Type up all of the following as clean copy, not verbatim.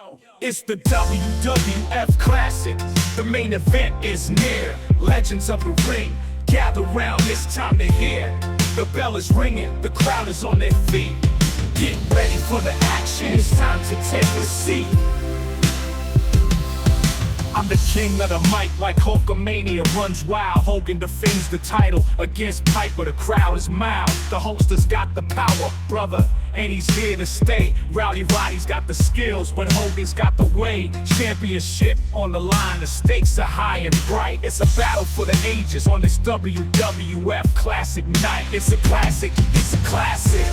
Yo, it's the WWF Classic. The main event is near. Legends of the ring, gather round, it's time to hear. The bell is ringing, the crowd is on their feet. Get ready for the action, it's time to take a seat. I'm the king of the mic, like Hulkamania runs wild. Hogan defends the title against Piper, the crowd is mild. The holster's got the power, brother, and he's here to stay. Rowdy Roddy's got the skills, but Hogan's got the way. Championship on the line, the stakes are high and bright. It's a battle for the ages on this WWF Classic night. It's a classic, it's a classic,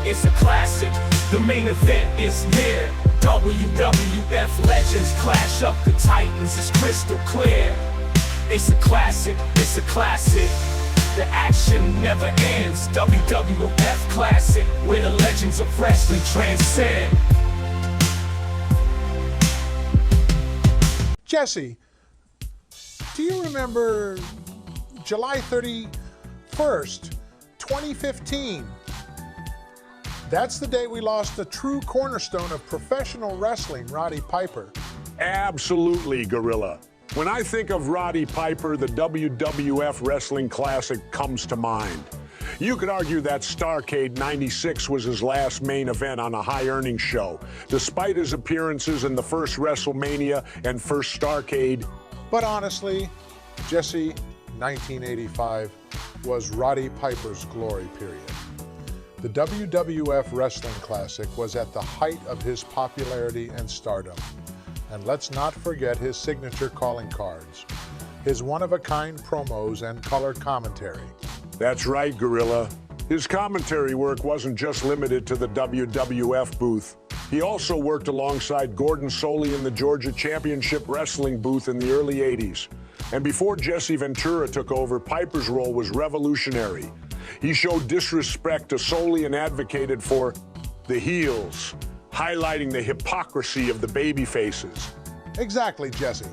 it's a classic. The main event is near. WWF legends clash up the titans, it's crystal clear. It's a classic, it's a classic. The action never ends. WWF Classic, where the legends of wrestling transcend. Jesse, do you remember July 31st, 2015? That's the day we lost the true cornerstone of professional wrestling, Roddy Piper. Absolutely, Gorilla. When I think of Roddy Piper, the WWF Wrestling Classic comes to mind. You could argue that Starrcade '96 was his last main event on a high-earning show, despite his appearances in the first WrestleMania and first Starrcade. But honestly, Jesse, 1985 was Roddy Piper's glory period. The WWF Wrestling Classic was at the height of his popularity and stardom. And let's not forget his signature calling cards, his one-of-a-kind promos and color commentary. That's right, Gorilla. His commentary work wasn't just limited to the WWF booth. He also worked alongside Gordon Solie in the Georgia Championship Wrestling booth in the early '80s. And before Jesse Ventura took over, Piper's role was revolutionary. He showed disrespect to Solie and advocated for the heels, highlighting the hypocrisy of the baby faces. Exactly, Jesse.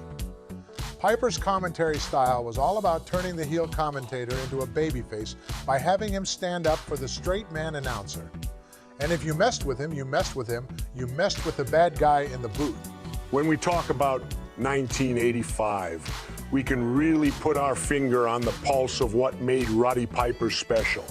Piper's commentary style was all about turning the heel commentator into a babyface by having him stand up for the straight man announcer. And if you messed with him, you messed with him, you messed with the bad guy in the booth. When we talk about 1985, we can really put our finger on the pulse of what made Roddy Piper special.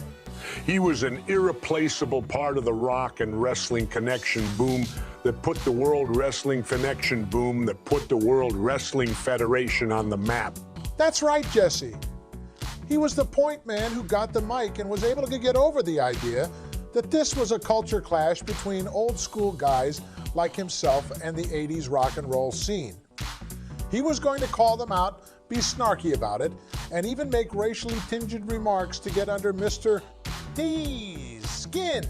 He was an irreplaceable part of the rock and wrestling connection boom that put the World Wrestling Connection boom that put the World Wrestling Federation on the map. That's right, Jesse. He was the point man who got the mic and was able to get over the idea that this was a culture clash between old school guys like himself and the '80s rock and roll scene. He was going to call them out, be snarky about it, and even make racially tinged remarks to get under Mr. D's skin.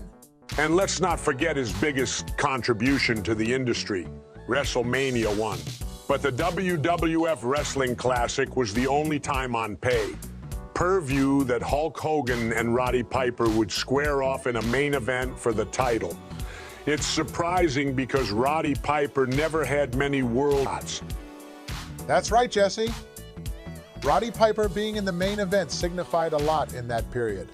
And let's not forget his biggest contribution to the industry, WrestleMania 1. But the WWF Wrestling Classic was the only time on pay, per view, that Hulk Hogan and Roddy Piper would square off in a main event for the title. It's surprising because Roddy Piper never had many world shots. That's right, Jesse. Roddy Piper being in the main event signified a lot in that period.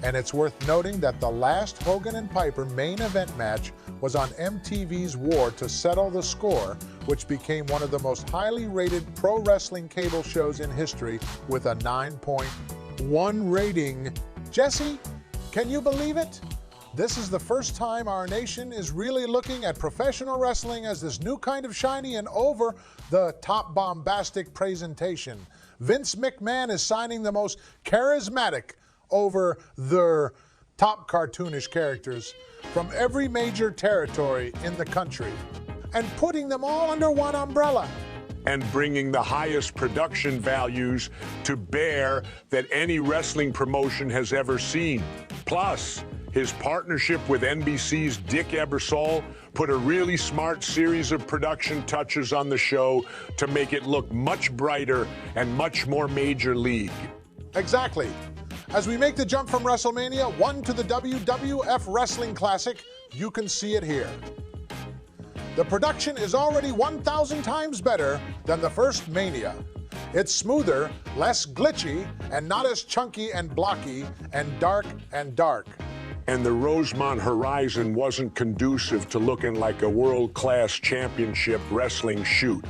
And it's worth noting that the last Hogan and Piper main event match was on MTV's War to Settle the Score, which became one of the most highly rated pro wrestling cable shows in history with a 9.1 rating. Jesse, can you believe it? This is the first time our nation is really looking at professional wrestling as this new kind of shiny and over-the-top bombastic presentation. Vince McMahon is signing the most charismatic over-the-top cartoonish characters from every major territory in the country and putting them all under one umbrella. And bringing the highest production values to bear that any wrestling promotion has ever seen. Plus, his partnership with NBC's Dick Ebersol put a really smart series of production touches on the show to make it look much brighter and much more major league. Exactly. As we make the jump from WrestleMania 1 to the WWF Wrestling Classic, you can see it here. The production is already 1,000 times better than the first Mania. It's smoother, less glitchy, and not as chunky and blocky and dark and dark. and the Rosemont horizon wasn't conducive to looking like a world-class championship wrestling shoot,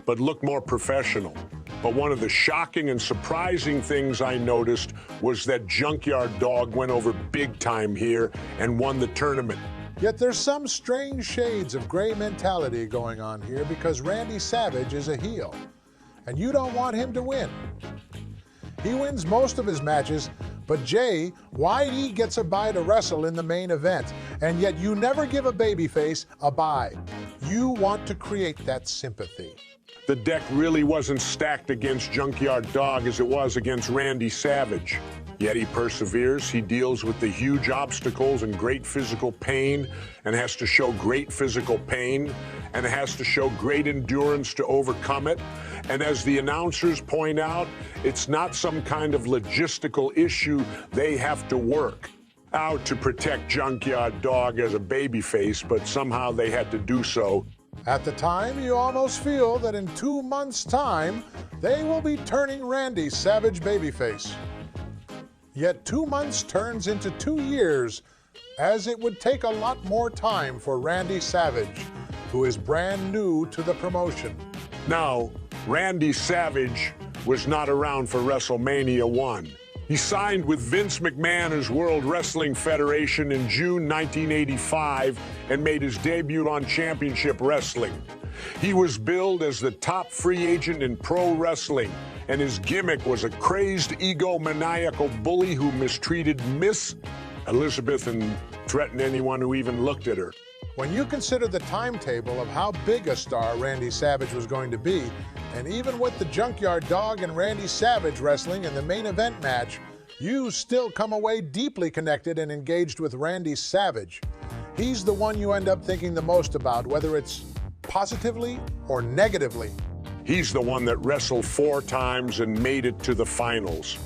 but looked more professional. But one of the shocking and surprising things I noticed was that Junkyard Dog went over big time here and won the tournament. Yet there's some strange shades of gray mentality going on here because Randy Savage is a heel, and you don't want him to win. He wins most of his matches, but Jay, why gets a bye to wrestle in the main event, and yet you never give a babyface a bye. You want to create that sympathy. The deck really wasn't stacked against Junkyard Dog as it was against Randy Savage. Yet he perseveres, he deals with the huge obstacles and great physical pain, and has to show great physical pain, and has to show great endurance to overcome it. And as the announcers point out, it's not some kind of logistical issue they have to work out to protect Junkyard Dog as a babyface, but somehow they had to do so. At the time, you almost feel that in 2 months' time, they will be turning Randy Savage babyface. Yet 2 months turns into 2 years, as it would take a lot more time for Randy Savage, who is brand new to the promotion. Now, Randy Savage was not around for WrestleMania 1. He signed with Vince McMahon as World Wrestling Federation in June 1985 and made his debut on Championship Wrestling. He was billed as the top free agent in pro wrestling, and his gimmick was a crazed, egomaniacal bully who mistreated Miss Elizabeth and threatened anyone who even looked at her. When you consider the timetable of how big a star Randy Savage was going to be, and even with the Junkyard Dog and Randy Savage wrestling in the main event match, you still come away deeply connected and engaged with Randy Savage. He's the one you end up thinking the most about, whether it's positively or negatively. He's the one that wrestled 4 times and made it to the finals.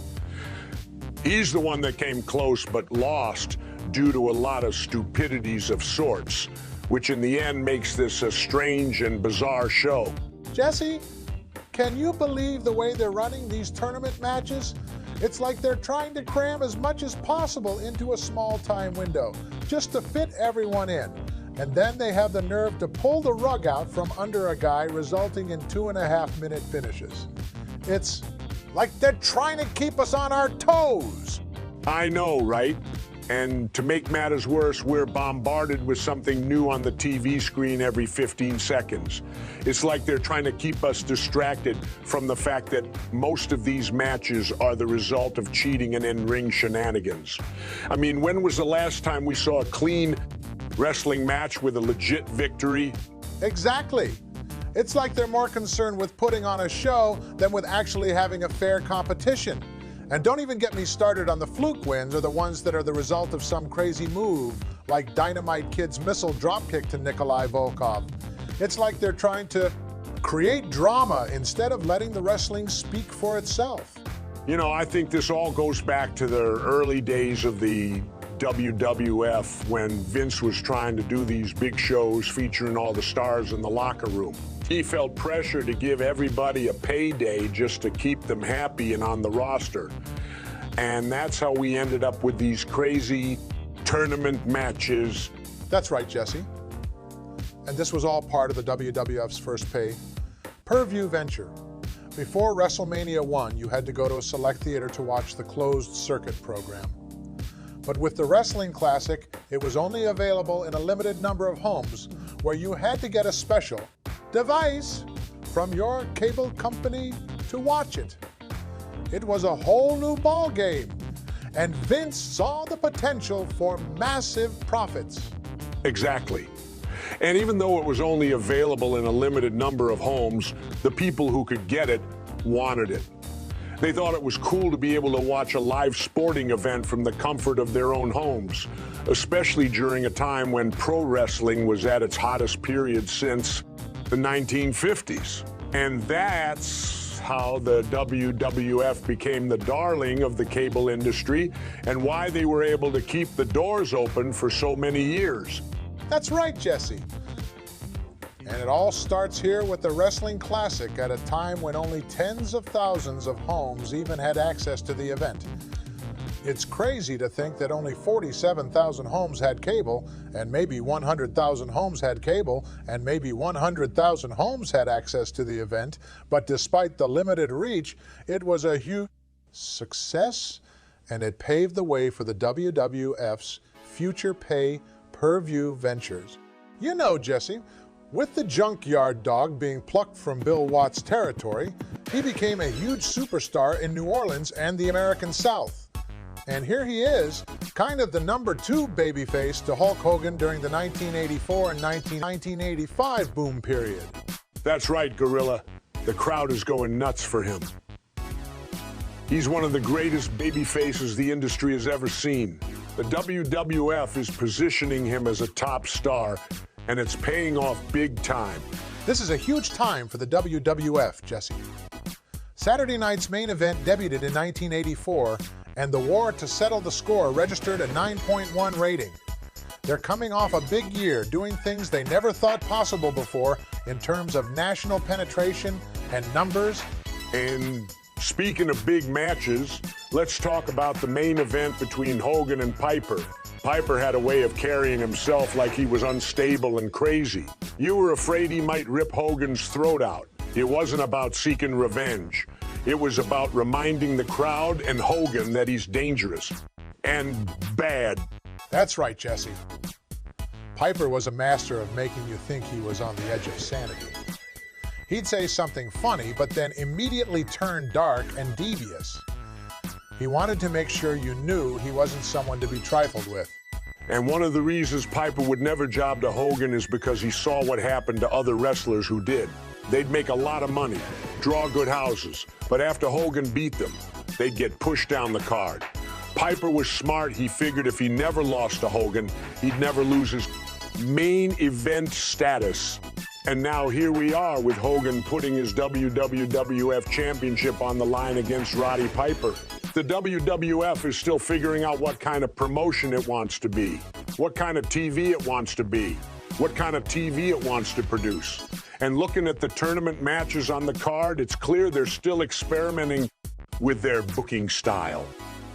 He's the one that came close but lost due to a lot of stupidities of sorts, which in the end makes this a strange and bizarre show. Jesse, can you believe the way they're running these tournament matches? It's like they're trying to cram as much as possible into a small time window, just to fit everyone in. And then they have the nerve to pull the rug out from under a guy, resulting in 2.5-minute finishes. It's like they're trying to keep us on our toes. I know, right? And to make matters worse, we're bombarded with something new on the TV screen every 15 seconds. It's like they're trying to keep us distracted from the fact that most of these matches are the result of cheating and in-ring shenanigans. I mean, when was the last time we saw a clean wrestling match with a legit victory? Exactly. It's like they're more concerned with putting on a show than with actually having a fair competition. And don't even get me started on the fluke wins or the ones that are the result of some crazy move, like Dynamite Kid's missile dropkick to Nikolai Volkov. It's like they're trying to create drama instead of letting the wrestling speak for itself. You know, I think this all goes back to the early days of the WWF when Vince was trying to do these big shows featuring all the stars in the locker room. He felt pressure to give everybody a payday just to keep them happy and on the roster. And that's how we ended up with these crazy tournament matches. That's right, Jesse. And this was all part of the WWF's first pay-per-view venture. Before WrestleMania 1, you had to go to a select theater to watch the closed circuit program. But with the Wrestling Classic, it was only available in a limited number of homes where you had to get a special device from your cable company to watch it. It was a whole new ball game, and Vince saw the potential for massive profits. Exactly. And even though it was only available in a limited number of homes, the people who could get it wanted it. They thought it was cool to be able to watch a live sporting event from the comfort of their own homes, especially during a time when pro wrestling was at its hottest period since the 1950s. And that's how the WWF became the darling of the cable industry and why they were able to keep the doors open for so many years. That's right, Jesse. And it all starts here with the Wrestling Classic at a time when only tens of thousands of homes even had access to the event. It's crazy to think that only 47,000 homes had cable, and maybe 100,000 homes had cable, and maybe 100,000 homes had access to the event, but despite the limited reach, it was a huge success, and it paved the way for the WWF's future pay-per-view ventures. You know, Jesse, with the junkyard dog being plucked from Bill Watts' territory, he became a huge superstar in New Orleans and the American South. And here he is, kind of the number 2 babyface to Hulk Hogan during the 1984 and 1985 boom period. That's right, Gorilla. The crowd is going nuts for him. He's one of the greatest baby faces the industry has ever seen. The WWF is positioning him as a top star, and it's paying off big time. This is a huge time for the WWF, Jesse. Saturday night's main event debuted in 1984, and the war to settle the score registered a 9.1 rating. They're coming off a big year, doing things they never thought possible before in terms of national penetration and numbers. And speaking of big matches, let's talk about the main event between Hogan and Piper. Piper had a way of carrying himself like he was unstable and crazy. You were afraid he might rip Hogan's throat out. It wasn't about seeking revenge. It was about reminding the crowd and Hogan that he's dangerous and bad. That's right, Jesse. Piper was a master of making you think he was on the edge of sanity. He'd say something funny, but then immediately turn dark and devious. He wanted to make sure you knew he wasn't someone to be trifled with. And one of the reasons Piper would never job to Hogan is because he saw what happened to other wrestlers who did. They'd make a lot of money, draw good houses, but after Hogan beat them, they'd get pushed down the card. Piper was smart. He figured if he never lost to Hogan, he'd never lose his main event status. And now here we are with Hogan putting his WWF championship on the line against Roddy Piper. The WWF is still figuring out what kind of promotion it wants to be, what kind of TV it wants to be, what kind of TV it wants to produce. And looking at the tournament matches on the card, it's clear they're still experimenting with their booking style.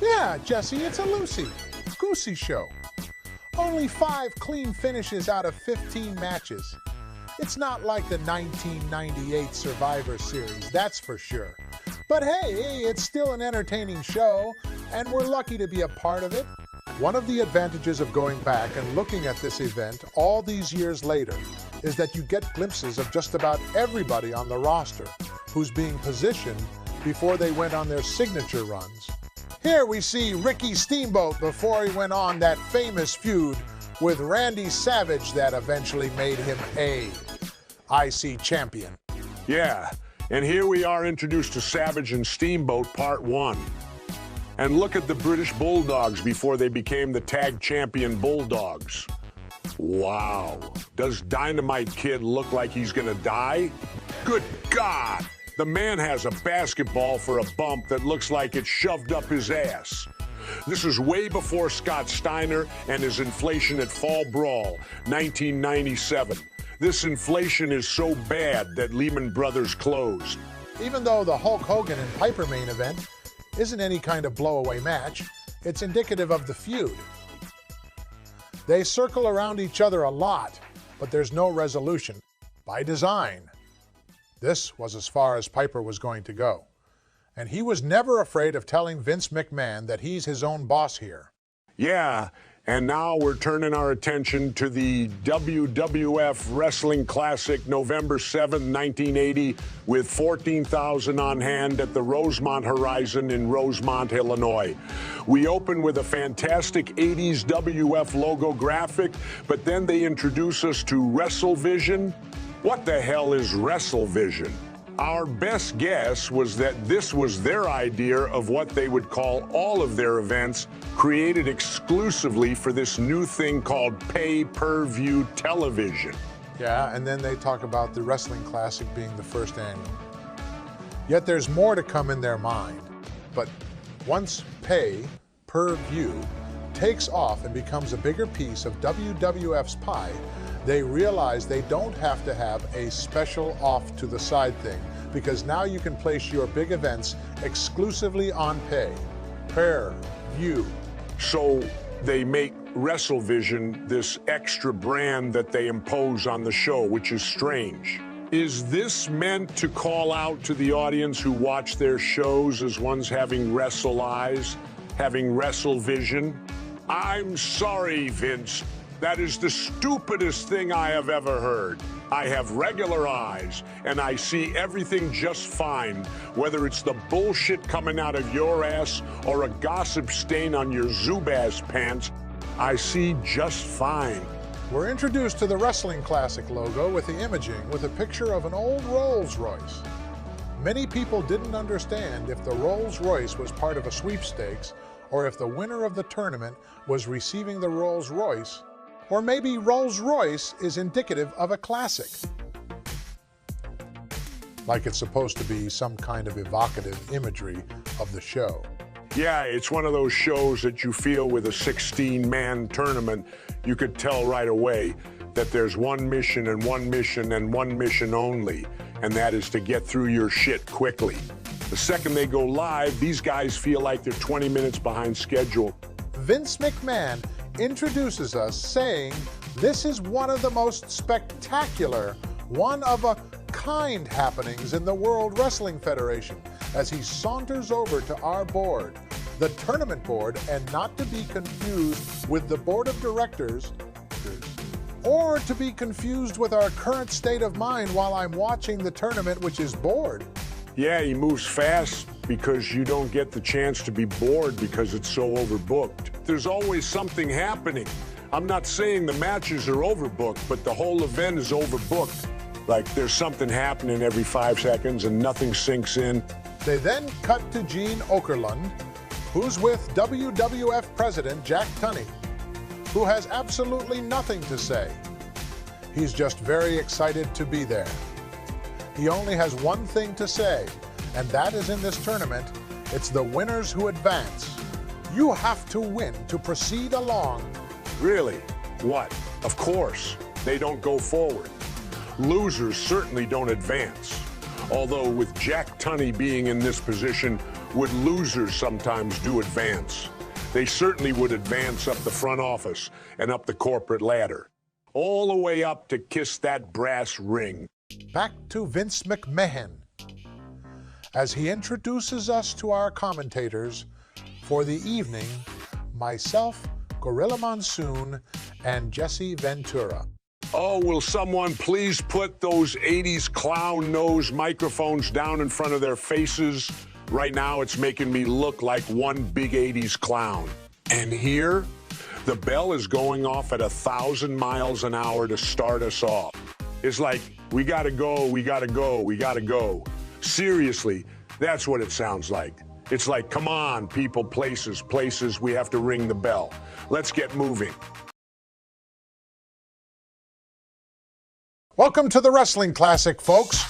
Yeah, Jesse, it's a loosey-goosey show. Only 5 clean finishes out of 15 matches. It's not like the 1998 Survivor Series, that's for sure. But hey, it's still an entertaining show, and we're lucky to be a part of it. One of the advantages of going back and looking at this event all these years later is that you get glimpses of just about everybody on the roster who's being positioned before they went on their signature runs. Here we see Ricky Steamboat before he went on that famous feud with Randy Savage that eventually made him a IC champion. Yeah, and here we are introduced to Savage and Steamboat Part 1. And look at the British Bulldogs before they became the Tag Champion Bulldogs. Wow. Does Dynamite Kid look like he's gonna die? Good God! The man has a basketball for a bump that looks like it's shoved up his ass. This is way before Scott Steiner and his inflation at Fall Brawl, 1997. This inflation is so bad that Lehman Brothers closed. Even though the Hulk Hogan and Piper main event isn't any kind of blowaway match, it's indicative of the feud. They circle around each other a lot, but there's no resolution. By design. This was as far as Piper was going to go. And he was never afraid of telling Vince McMahon that he's his own boss here. Yeah, and now we're turning our attention to the WWF Wrestling Classic, November 7, 1980, with 14,000 on hand at the Rosemont Horizon in Rosemont, Illinois. We open with a fantastic 80s WF logo graphic, but then they introduce us to WrestleVision. What the hell is WrestleVision? Our best guess was that this was their idea of what they would call all of their events, created exclusively for this new thing called pay-per-view television. Yeah, and then they talk about the Wrestling Classic being the first annual. Yet there's more to come in their mind. But once pay-per-view takes off and becomes a bigger piece of WWF's pie, they realize they don't have to have a special off-to-the-side thing, because now you can place your big events exclusively on pay-per-view. view. So they make WrestleVision this extra brand that they impose on the show, which is strange. Is this meant to call out to the audience who watch their shows as ones having wrestle eyes, having WrestleVision? I'm sorry, Vince. That is the stupidest thing I have ever heard. I have regular eyes, and I see everything just fine, whether it's the bullshit coming out of your ass or a gossip stain on your Zubaz pants. I see just fine. We're introduced to the Wrestling Classic logo with the imaging with a picture of an old Rolls-Royce. Many people didn't understand if the Rolls-Royce was part of a sweepstakes or if the winner of the tournament was receiving the Rolls-Royce, or maybe Rolls-Royce is indicative of a classic. Like it's supposed to be some kind of evocative imagery of the show. Yeah, it's one of those shows that you feel with a 16-man tournament, you could tell right away that there's one mission and one mission and one mission only, and that is to get through your shit quickly. The second they go live, these guys feel like they're 20 minutes behind schedule. Vince McMahon introduces us saying this is one of the most spectacular, one-of-a-kind happenings in the World Wrestling Federation as he saunters over to our board, the tournament board, and not to be confused with the board of directors, or to be confused with our current state of mind while I'm watching the tournament, which is bored. Yeah, he moves fast because you don't get the chance to be bored because it's so overbooked. There's always something happening. I'm not saying the matches are overbooked, but the whole event is overbooked. Like there's something happening every 5 seconds and nothing sinks in. They then cut to Gene Okerlund, who's with WWF President Jack Tunney, who has absolutely nothing to say. He's just very excited to be there. He only has one thing to say, and that is in this tournament, it's the winners who advance. You have to win to proceed along. Really? What? Of course, they don't go forward. Losers certainly don't advance. Although with Jack Tunney being in this position, would losers sometimes do advance? They certainly would advance up the front office and up the corporate ladder, all the way up to kiss that brass ring. Back to Vince McMahon, as he introduces us to our commentators for the evening, myself, Gorilla Monsoon, and Jesse Ventura. Oh, will someone please put those 80s clown nose microphones down in front of their faces? Right now, it's making me look like one big 80s clown. And here, the bell is going off at 1,000 miles an hour to start us off. It's like, we gotta go, we gotta go, we gotta go. Seriously, that's what it sounds like. It's like, come on, people, places, we have to ring the bell. Let's get moving. Welcome to the Wrestling Classic, folks.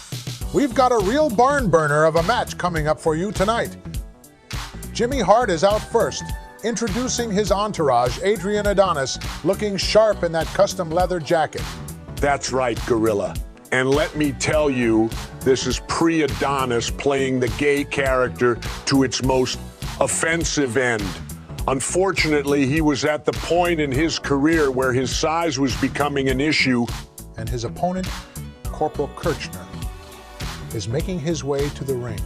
We've got a real barn burner of a match coming up for you tonight. Jimmy Hart is out first, introducing his entourage, Adrian Adonis, looking sharp in that custom leather jacket. That's right, Gorilla. And let me tell you, this is pre-Adonis playing the gay character to its most offensive end. Unfortunately, he was at the point in his career where his size was becoming an issue. And his opponent, Corporal Kirchner, is making his way to the ring.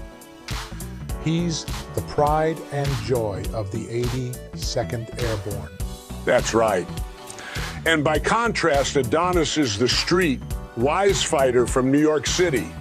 He's the pride and joy of the 82nd Airborne. That's right. And by contrast, Adonis is the street wise fighter from New York City.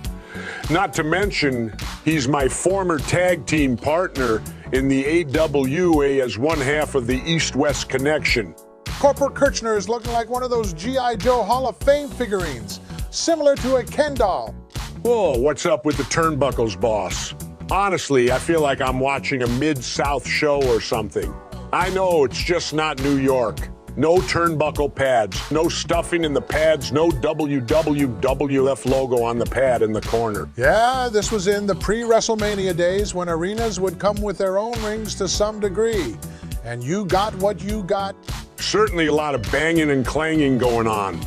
Not to mention, he's my former tag team partner in the AWA as one half of the East-West Connection. Corporal Kirchner is looking like one of those G.I. Joe Hall of Fame figurines, similar to a Ken doll. Whoa, what's up with the turnbuckles, boss? Honestly, I feel like I'm watching a Mid-South show or something. I know it's just not New York. No turnbuckle pads, no stuffing in the pads, no WWF logo on the pad in the corner. Yeah, this was in the pre-WrestleMania days when arenas would come with their own rings to some degree. And you got what you got. Certainly a lot of banging and clanging going on.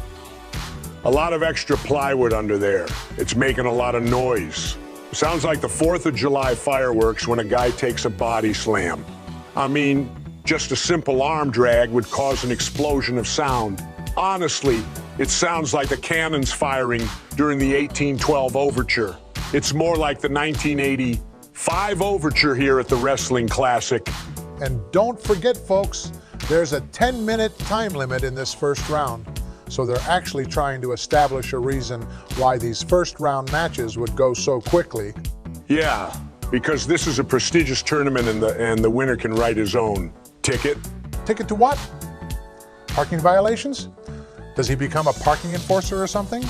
A lot of extra plywood under there. It's making a lot of noise. Sounds like the 4th of July fireworks when a guy takes a body slam. I mean, Just a simple arm drag would cause an explosion of sound. Honestly, it sounds like the cannons firing during the 1812 overture. It's more like the 1985 overture here at the Wrestling Classic. And don't forget, folks, there's a 10-minute time limit in this first round. So they're actually trying to establish a reason why these first round matches would go so quickly. Yeah, because this is a prestigious tournament and the winner can write his own ticket. Ticket to what? Parking violations? Does he become a parking enforcer or something?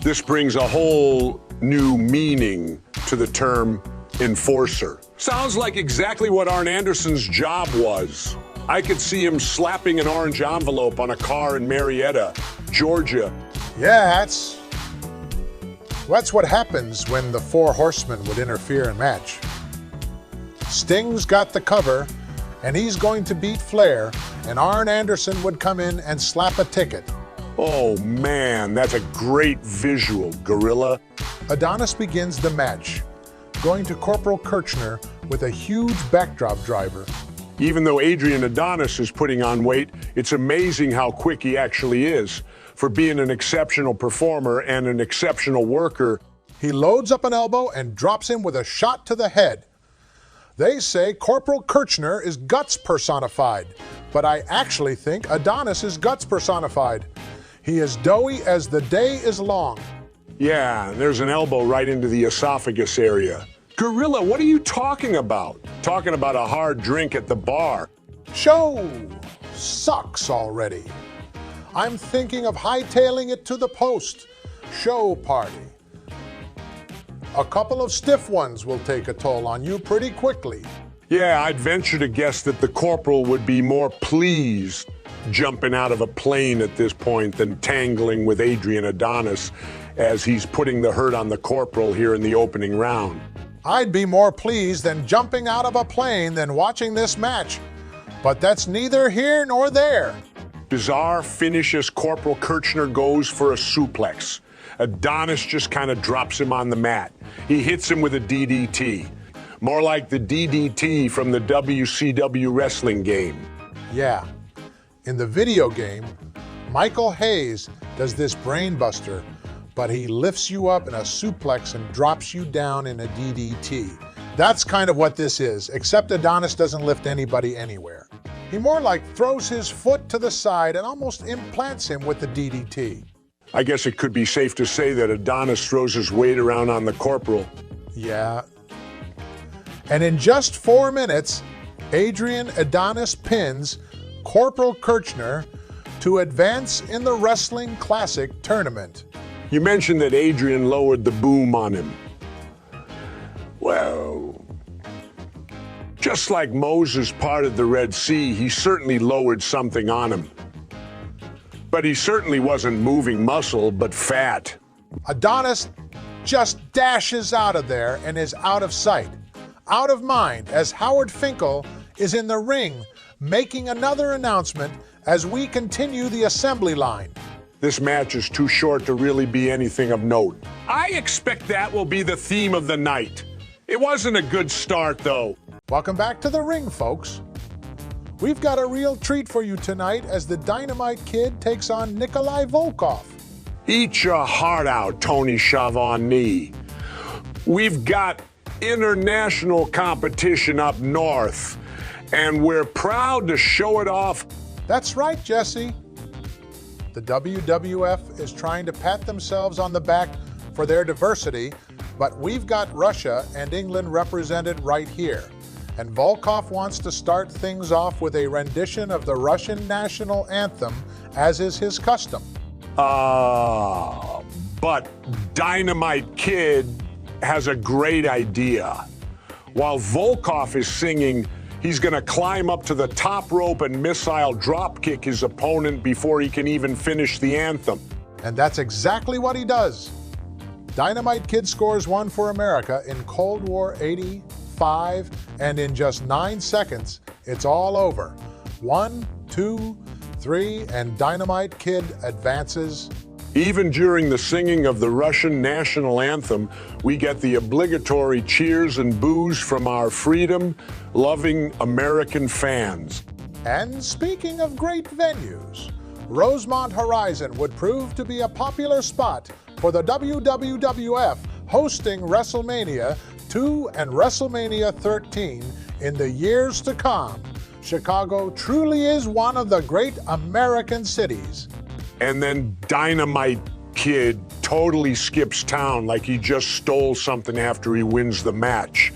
This brings a whole new meaning to the term enforcer. Sounds like exactly what Arn Anderson's job was. I could see him slapping an orange envelope on a car in Marietta, Georgia. Yeah, that's what happens when the Four Horsemen would interfere in match. Sting's got the cover, and he's going to beat Flair, and Arn Anderson would come in and slap a ticket. Oh man, that's a great visual, Gorilla. Adonis begins the match, going to Corporal Kirchner with a huge backdrop driver. Even though Adrian Adonis is putting on weight, it's amazing how quick he actually is. For being an exceptional performer and an exceptional worker, he loads up an elbow and drops him with a shot to the head. They say Corporal Kirchner is guts personified, but I actually think Adonis is guts personified. He is doughy as the day is long. Yeah, there's an elbow right into the esophagus area. Gorilla, what are you talking about? Talking about a hard drink at the bar. Show sucks already. I'm thinking of hightailing it to the post. Show party. A couple of stiff ones will take a toll on you pretty quickly. Yeah, I'd venture to guess that the corporal would be more pleased jumping out of a plane at this point than tangling with Adrian Adonis as he's putting the hurt on the corporal here in the opening round. I'd be more pleased than jumping out of a plane than watching this match. But that's neither here nor there. Bizarre finish as Corporal Kirchner goes for a suplex. Adonis just kind of drops him on the mat. He hits him with a DDT. More like the DDT from the WCW wrestling game. Yeah. In the video game, Michael Hayes does this brainbuster, but he lifts you up in a suplex and drops you down in a DDT. That's kind of what this is, except Adonis doesn't lift anybody anywhere. He more like throws his foot to the side and almost implants him with the DDT. I guess it could be safe to say that Adonis throws his weight around on the corporal. Yeah. And in just 4 minutes, Adrian Adonis pins Corporal Kirchner to advance in the Wrestling Classic tournament. You mentioned that Adrian lowered the boom on him. Well, just like Moses parted the Red Sea, he certainly lowered something on him. But he certainly wasn't moving muscle, but fat. Adonis just dashes out of there and is out of sight, out of mind, as Howard Finkel is in the ring making another announcement as we continue the assembly line. This match is too short to really be anything of note. I expect that will be the theme of the night. It wasn't a good start, though. Welcome back to the ring, folks. We've got a real treat for you tonight as the Dynamite Kid takes on Nikolai Volkov. Eat your heart out, Tony Schiavone. We've got international competition up north, and we're proud to show it off. That's right, Jesse. The WWF is trying to pat themselves on the back for their diversity, but we've got Russia and England represented right here. And Volkov wants to start things off with a rendition of the Russian national anthem, as is his custom. But Dynamite Kid has a great idea. While Volkov is singing, he's gonna climb up to the top rope and missile dropkick his opponent before he can even finish the anthem. And that's exactly what he does. Dynamite Kid scores one for America in Cold War '85, and in just 9 seconds, it's all over. 1, 2, 3, and Dynamite Kid advances. Even during the singing of the Russian national anthem, we get the obligatory cheers and boos from our freedom-loving American fans. And speaking of great venues, Rosemont Horizon would prove to be a popular spot for the WWF hosting WrestleMania 2 and WrestleMania 13 in the years to come. Chicago truly is one of the great American cities. And then Dynamite Kid totally skips town like he just stole something after he wins the match.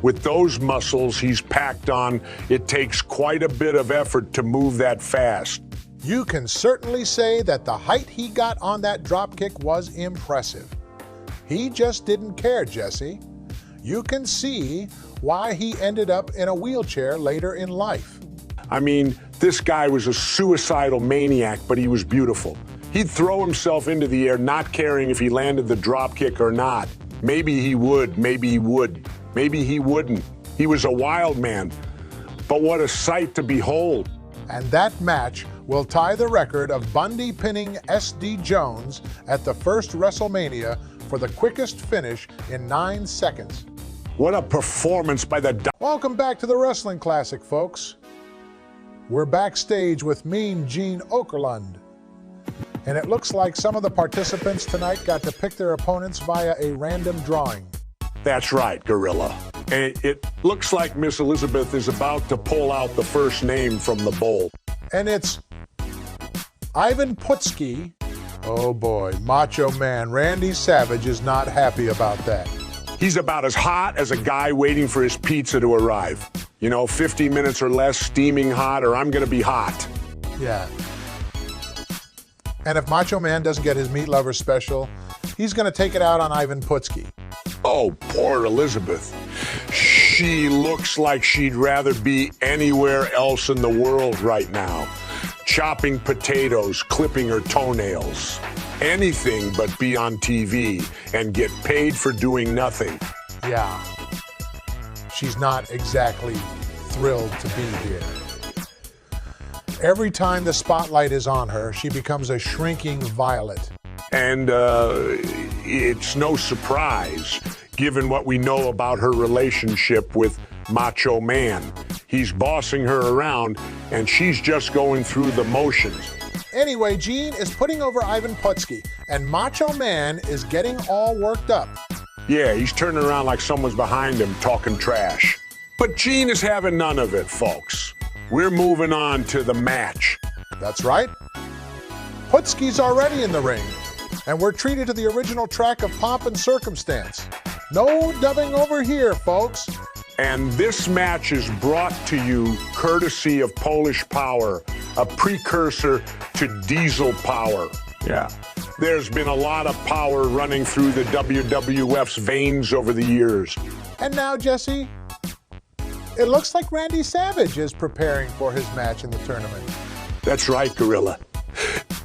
With those muscles he's packed on, it takes quite a bit of effort to move that fast. You can certainly say that the height he got on that dropkick was impressive. He just didn't care, Jesse. You can see why he ended up in a wheelchair later in life. I mean, this guy was a suicidal maniac, but he was beautiful. He'd throw himself into the air, not caring if he landed the dropkick or not. Maybe he would, maybe he would, maybe he wouldn't. He was a wild man, but what a sight to behold. And that match will tie the record of Bundy pinning S.D. Jones at the first WrestleMania for the quickest finish in 9 seconds. What a performance by the... Welcome back to the Wrestling Classic, folks. We're backstage with Mean Gene Okerlund. And it looks like some of the participants tonight got to pick their opponents via a random drawing. That's right, Gorilla. And it looks like Miss Elizabeth is about to pull out the first name from the bowl. And it's Ivan Putski. Oh boy, Macho Man Randy Savage is not happy about that. He's about as hot as a guy waiting for his pizza to arrive. You know, 50 minutes or less, steaming hot, or I'm gonna be hot. Yeah. And if Macho Man doesn't get his Meat Lover special, he's gonna take it out on Ivan Putski. Oh, poor Elizabeth. She looks like she'd rather be anywhere else in the world right now. Chopping potatoes, clipping her toenails. Anything but be on TV and get paid for doing nothing. Yeah. She's not exactly thrilled to be here. Every time the spotlight is on her, she becomes a shrinking violet. And it's no surprise, given what we know about her relationship with Macho Man. He's bossing her around, and she's just going through the motions. Anyway, Gene is putting over Ivan Putski, and Macho Man is getting all worked up. Yeah, he's turning around like someone's behind him talking trash. But Gene is having none of it, folks. We're moving on to the match. That's right. Putski's already in the ring, and we're treated to the original track of Pomp and Circumstance. No dubbing over here, folks. And this match is brought to you courtesy of Polish Power, a precursor to Diesel Power. Yeah. There's been a lot of power running through the WWF's veins over the years. And now, Jesse, it looks like Randy Savage is preparing for his match in the tournament. That's right, Gorilla.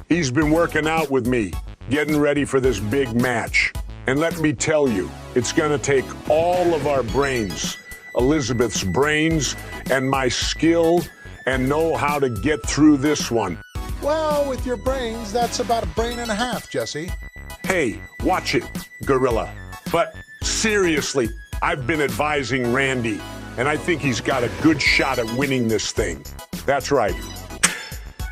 He's been working out with me, getting ready for this big match. And let me tell you, it's gonna take all of our brains, Elizabeth's brains, and my skill, and know how to get through this one. Well, with your brains, that's about a brain and a half, Jesse. Hey, watch it, Gorilla. But seriously, I've been advising Randy, and I think he's got a good shot at winning this thing. That's right.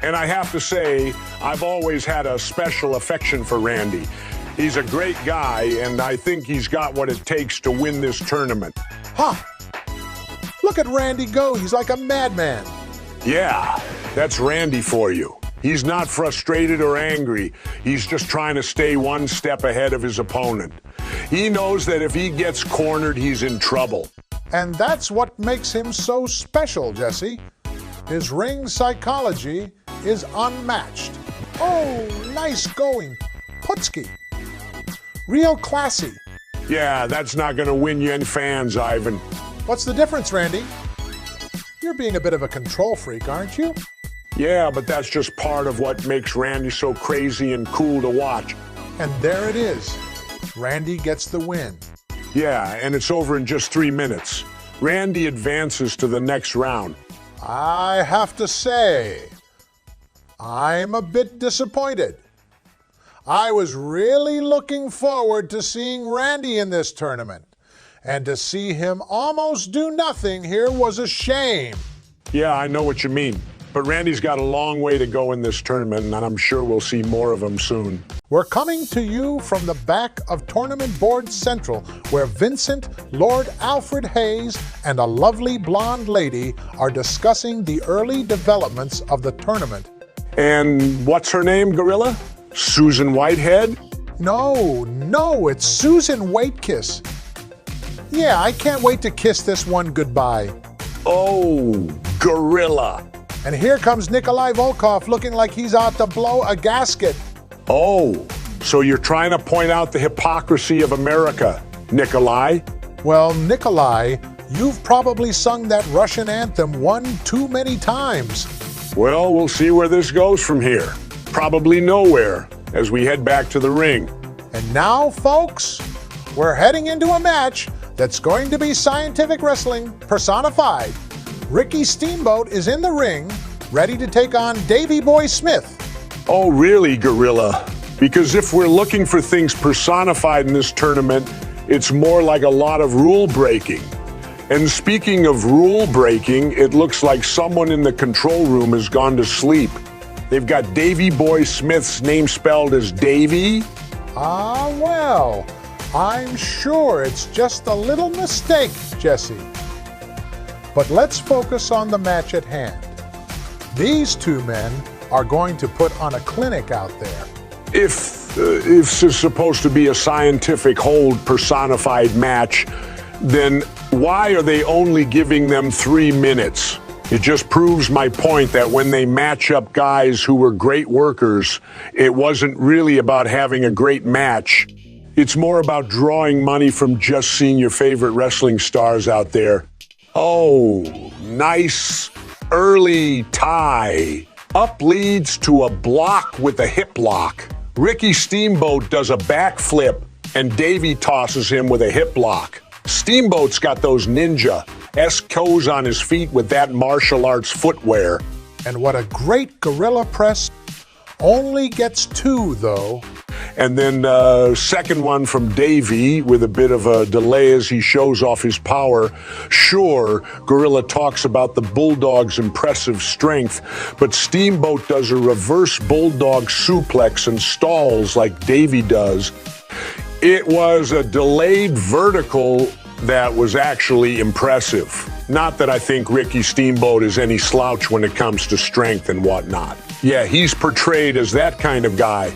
And I have to say, I've always had a special affection for Randy. He's a great guy, and I think he's got what it takes to win this tournament. Huh! Look at Randy go, he's like a madman. Yeah, that's Randy for you. He's not frustrated or angry. He's just trying to stay one step ahead of his opponent. He knows that if he gets cornered, he's in trouble. And that's what makes him so special, Jesse. His ring psychology is unmatched. Oh, nice going, Putski. Real classy. Yeah, that's not gonna win you any fans, Ivan. What's the difference, Randy? You're being a bit of a control freak, aren't you? Yeah, but that's just part of what makes Randy so crazy and cool to watch. And there it is. Randy gets the win. Yeah, and it's over in just 3 minutes. Randy advances to the next round. I have to say, I'm a bit disappointed. I was really looking forward to seeing Randy in this tournament, and to see him almost do nothing here was a shame. Yeah, I know what you mean. but Randy's got a long way to go in this tournament, and I'm sure we'll see more of him soon. We're coming to you from the back of Tournament Board Central, where Vincent, Lord Alfred Hayes, and a lovely blonde lady are discussing the early developments of the tournament. And what's her name, Gorilla? Susan Whitehead? No, it's Susan Waitkiss. Yeah, I can't wait to kiss this one goodbye. Oh, Gorilla. And here comes Nikolai Volkov looking like he's out to blow a gasket. Oh, so you're trying to point out the hypocrisy of America, Nikolai? Well, Nikolai, you've probably sung that Russian anthem one too many times. Well, we'll see where this goes from here. Probably nowhere, as we head back to the ring. And now, folks, we're heading into a match that's going to be scientific wrestling personified. Ricky Steamboat is in the ring, ready to take on Davey Boy Smith. Oh, really, Gorilla? Because if we're looking for things personified in this tournament, it's more like a lot of rule breaking. And speaking of rule breaking, it looks like someone in the control room has gone to sleep. They've got Davey Boy Smith's name spelled as Davey. Ah, well, I'm sure it's just a little mistake, Jesse. But let's focus on the match at hand. These two men are going to put on a clinic out there. If this is supposed to be a scientific hold personified match, then why are they only giving them 3 minutes? It just proves my point that when they match up guys who were great workers, it wasn't really about having a great match. It's more about drawing money from just seeing your favorite wrestling stars out there. Oh, nice early tie. Up leads to a block with a hip lock. Ricky Steamboat does a backflip, and Davey tosses him with a hip lock. Steamboat's got those ninja-esque toes on his feet with that martial arts footwear. And what a great gorilla press. Only gets 2, though. And then second one from Davey with a bit of a delay as he shows off his power. Sure, Gorilla talks about the Bulldog's impressive strength, but Steamboat does a reverse Bulldog suplex and stalls like Davey does. It was a delayed vertical that was actually impressive. Not that I think Ricky Steamboat is any slouch when it comes to strength and whatnot. Yeah, he's portrayed as that kind of guy,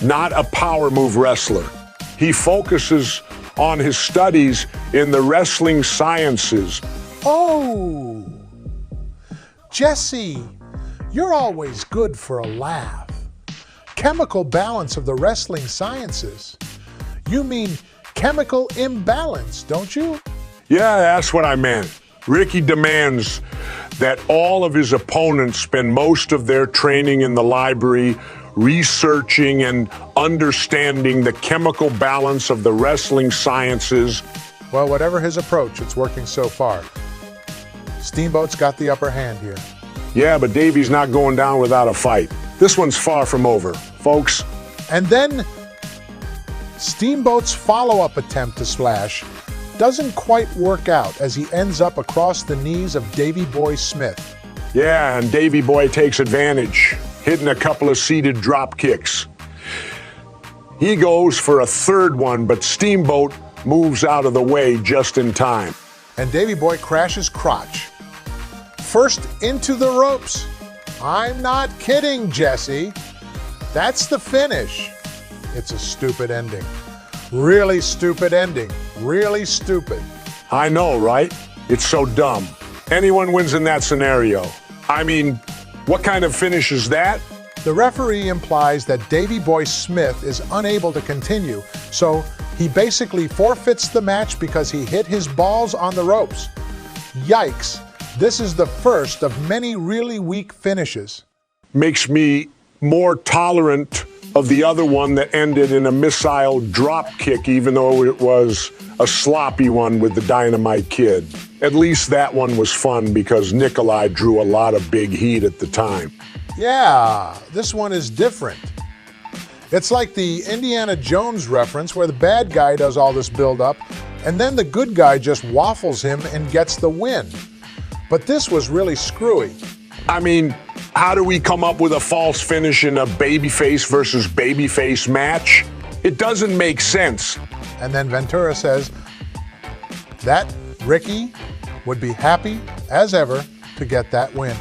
not a power move wrestler. He focuses on his studies in the wrestling sciences. Oh, Jesse, you're always good for a laugh. Chemical balance of the wrestling sciences. You mean chemical imbalance, don't you? Yeah, that's what I meant. Ricky demands that all of his opponents spend most of their training in the library researching and understanding the chemical balance of the wrestling sciences. Well, whatever his approach, it's working so far. Steamboat's got the upper hand here. Yeah, but Davey's not going down without a fight. This one's far from over, folks. And then Steamboat's follow-up attempt to splash doesn't quite work out as he ends up across the knees of Davey Boy Smith. Yeah, and Davey Boy takes advantage, hitting a couple of seated drop kicks. He goes for a third one, but Steamboat moves out of the way just in time. And Davey Boy crashes crotch. First into the ropes. I'm not kidding, Jesse. That's the finish. It's a stupid ending. Really stupid ending. Really stupid. I know, right? It's so dumb. Anyone wins in that scenario. I mean, what kind of finish is that? The referee implies that Davey Boy Smith is unable to continue, so he basically forfeits the match because he hit his balls on the ropes. Yikes. This is the first of many really weak finishes. Makes me more tolerant of the other one that ended in a missile drop kick, even though it was a sloppy one with the Dynamite Kid. At least that one was fun because Nikolai drew a lot of big heat at the time. Yeah, this one is different. It's like the Indiana Jones reference where the bad guy does all this build-up and then the good guy just waffles him and gets the win. But this was really screwy. I mean, how do we come up with a false finish in a babyface versus babyface match? It doesn't make sense. And then Ventura says that Ricky would be happy as ever to get that win.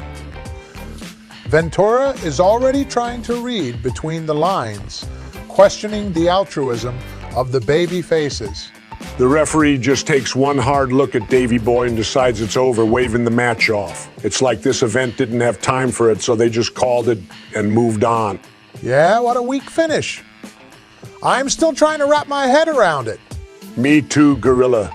Ventura is already trying to read between the lines, questioning the altruism of the baby faces. The referee just takes one hard look at Davey Boy and decides it's over, waving the match off. It's like this event didn't have time for it, so they just called it and moved on. Yeah, what a weak finish. I'm still trying to wrap my head around it. Me too, Gorilla.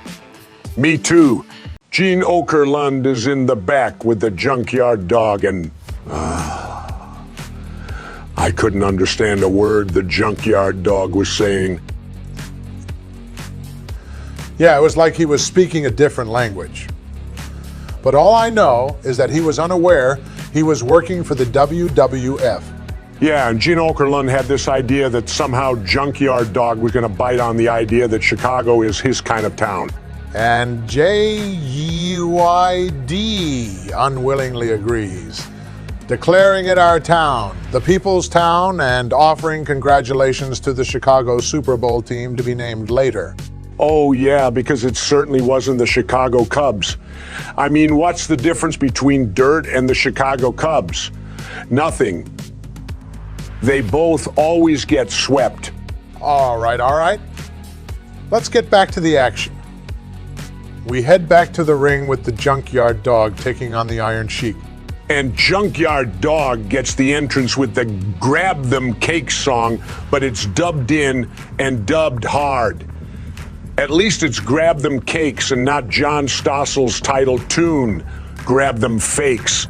Me too. Gene Okerlund is in the back with the junkyard dog and... I couldn't understand a word the junkyard dog was saying. Yeah, it was like he was speaking a different language. But all I know is that he was unaware he was working for the WWF. Yeah, and Gene Okerlund had this idea that somehow Junkyard Dog was going to bite on the idea that Chicago is his kind of town. And JYD unwillingly agrees, declaring it our town, the people's town, and offering congratulations to the Chicago Super Bowl team to be named later. Oh yeah, because it certainly wasn't the Chicago Cubs. I mean, what's the difference between dirt and the Chicago Cubs? Nothing. They both always get swept. All right. Let's get back to the action. We head back to the ring with the Junkyard Dog taking on the Iron Sheik. And Junkyard Dog gets the entrance with the Grab Them Cake song, but it's dubbed in and dubbed hard. At least it's Grab Them Cakes and not John Stossel's title tune, Grab Them Fakes.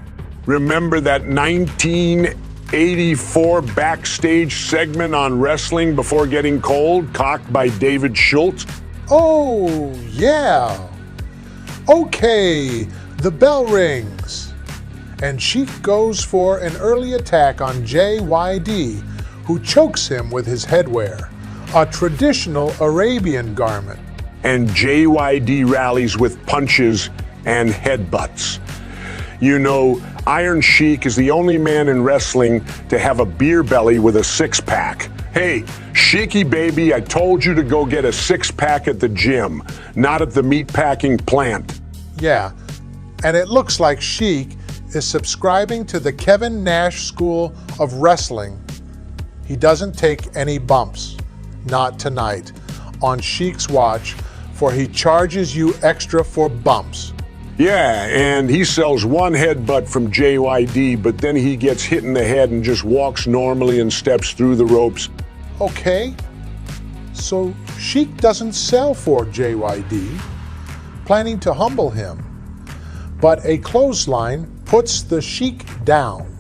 Remember that 1984 backstage segment on Wrestling Before Getting Cold, cocked by David Schultz? Oh, yeah. Okay, the bell rings. And Sheik goes for an early attack on JYD, who chokes him with his headwear, a traditional Arabian garment. And JYD rallies with punches and headbutts. You know, Iron Sheik is the only man in wrestling to have a beer belly with a six-pack. Hey, Sheiky baby, I told you to go get a six-pack at the gym, not at the meatpacking plant. Yeah, and it looks like Sheik is subscribing to the Kevin Nash School of Wrestling. He doesn't take any bumps, not tonight, on Sheik's watch, for he charges you extra for bumps. Yeah, and he sells one headbutt from JYD, but then he gets hit in the head and just walks normally and steps through the ropes. Okay, so Sheik doesn't sell for JYD, planning to humble him. But a clothesline puts the Sheik down.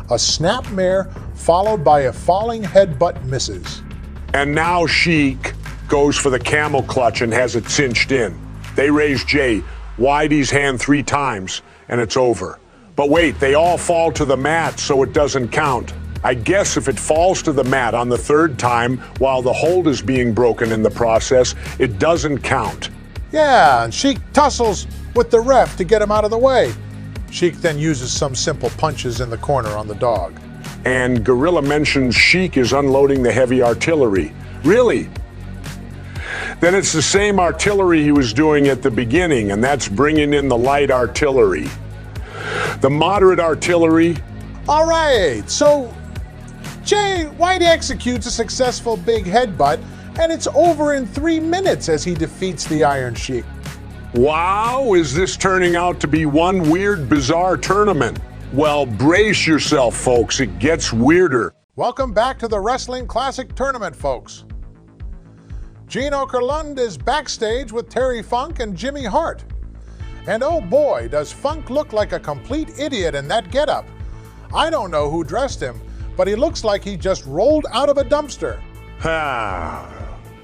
A snapmare followed by a falling headbutt misses. And now Sheik goes for the camel clutch and has it cinched in. They raise JYD's hand 3 times, and it's over. But wait, they all fall to the mat, so it doesn't count. I guess if it falls to the mat on the 3rd time while the hold is being broken in the process, it doesn't count. Yeah, and Sheik tussles with the ref to get him out of the way. Sheik then uses some simple punches in the corner on the dog. And Gorilla mentions Sheik is unloading the heavy artillery. Really? Then it's the same artillery he was doing at the beginning, and that's bringing in the light artillery. The moderate artillery. All right, so JYD executes a successful big headbutt, and it's over in 3 minutes as he defeats the Iron Sheik. Wow, is this turning out to be one weird, bizarre tournament? Well, brace yourself, folks. It gets weirder. Welcome back to the Wrestling Classic Tournament, folks. Gene Okerlund is backstage with Terry Funk and Jimmy Hart. And oh boy, does Funk look like a complete idiot in that getup. I don't know who dressed him, but he looks like he just rolled out of a dumpster.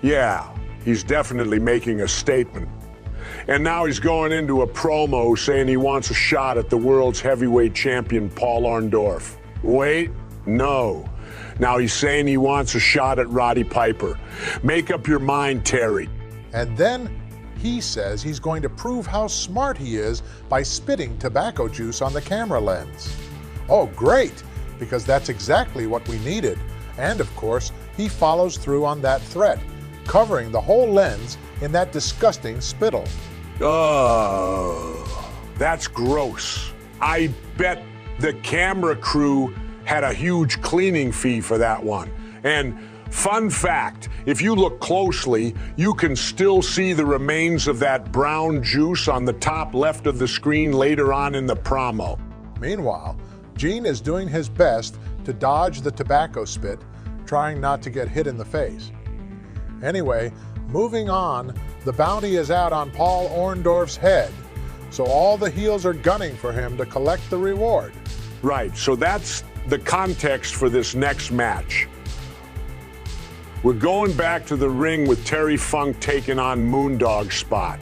Yeah, he's definitely making a statement. And now he's going into a promo saying he wants a shot at the world's heavyweight champion, Paul Orndorff. Wait, no. Now he's saying he wants a shot at Roddy Piper. Make up your mind, Terry. And then He says he's going to prove how smart he is by spitting tobacco juice on the camera lens. Oh, great, because that's exactly what we needed. And of course, he follows through on that threat, covering the whole lens in that disgusting spittle. That's gross. I bet the camera crew had a huge cleaning fee for that one. And fun fact, if you look closely, you can still see the remains of that brown juice on the top left of the screen later on in the promo. Meanwhile, Gene is doing his best to dodge the tobacco spit, trying not to get hit in the face. Anyway, moving on, the bounty is out on Paul Orndorff's head, so all the heels are gunning for him to collect the reward. Right, so that's the context for this next match. We're going back to the ring with Terry Funk taking on Moondog Spot.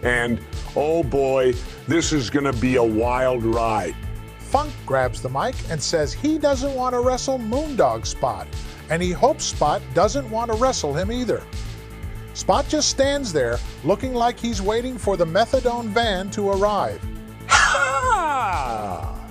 And oh boy, this is gonna be a wild ride. Funk grabs the mic and says he doesn't want to wrestle Moondog Spot, and he hopes Spot doesn't want to wrestle him either. Spot just stands there, looking like he's waiting for the methadone van to arrive.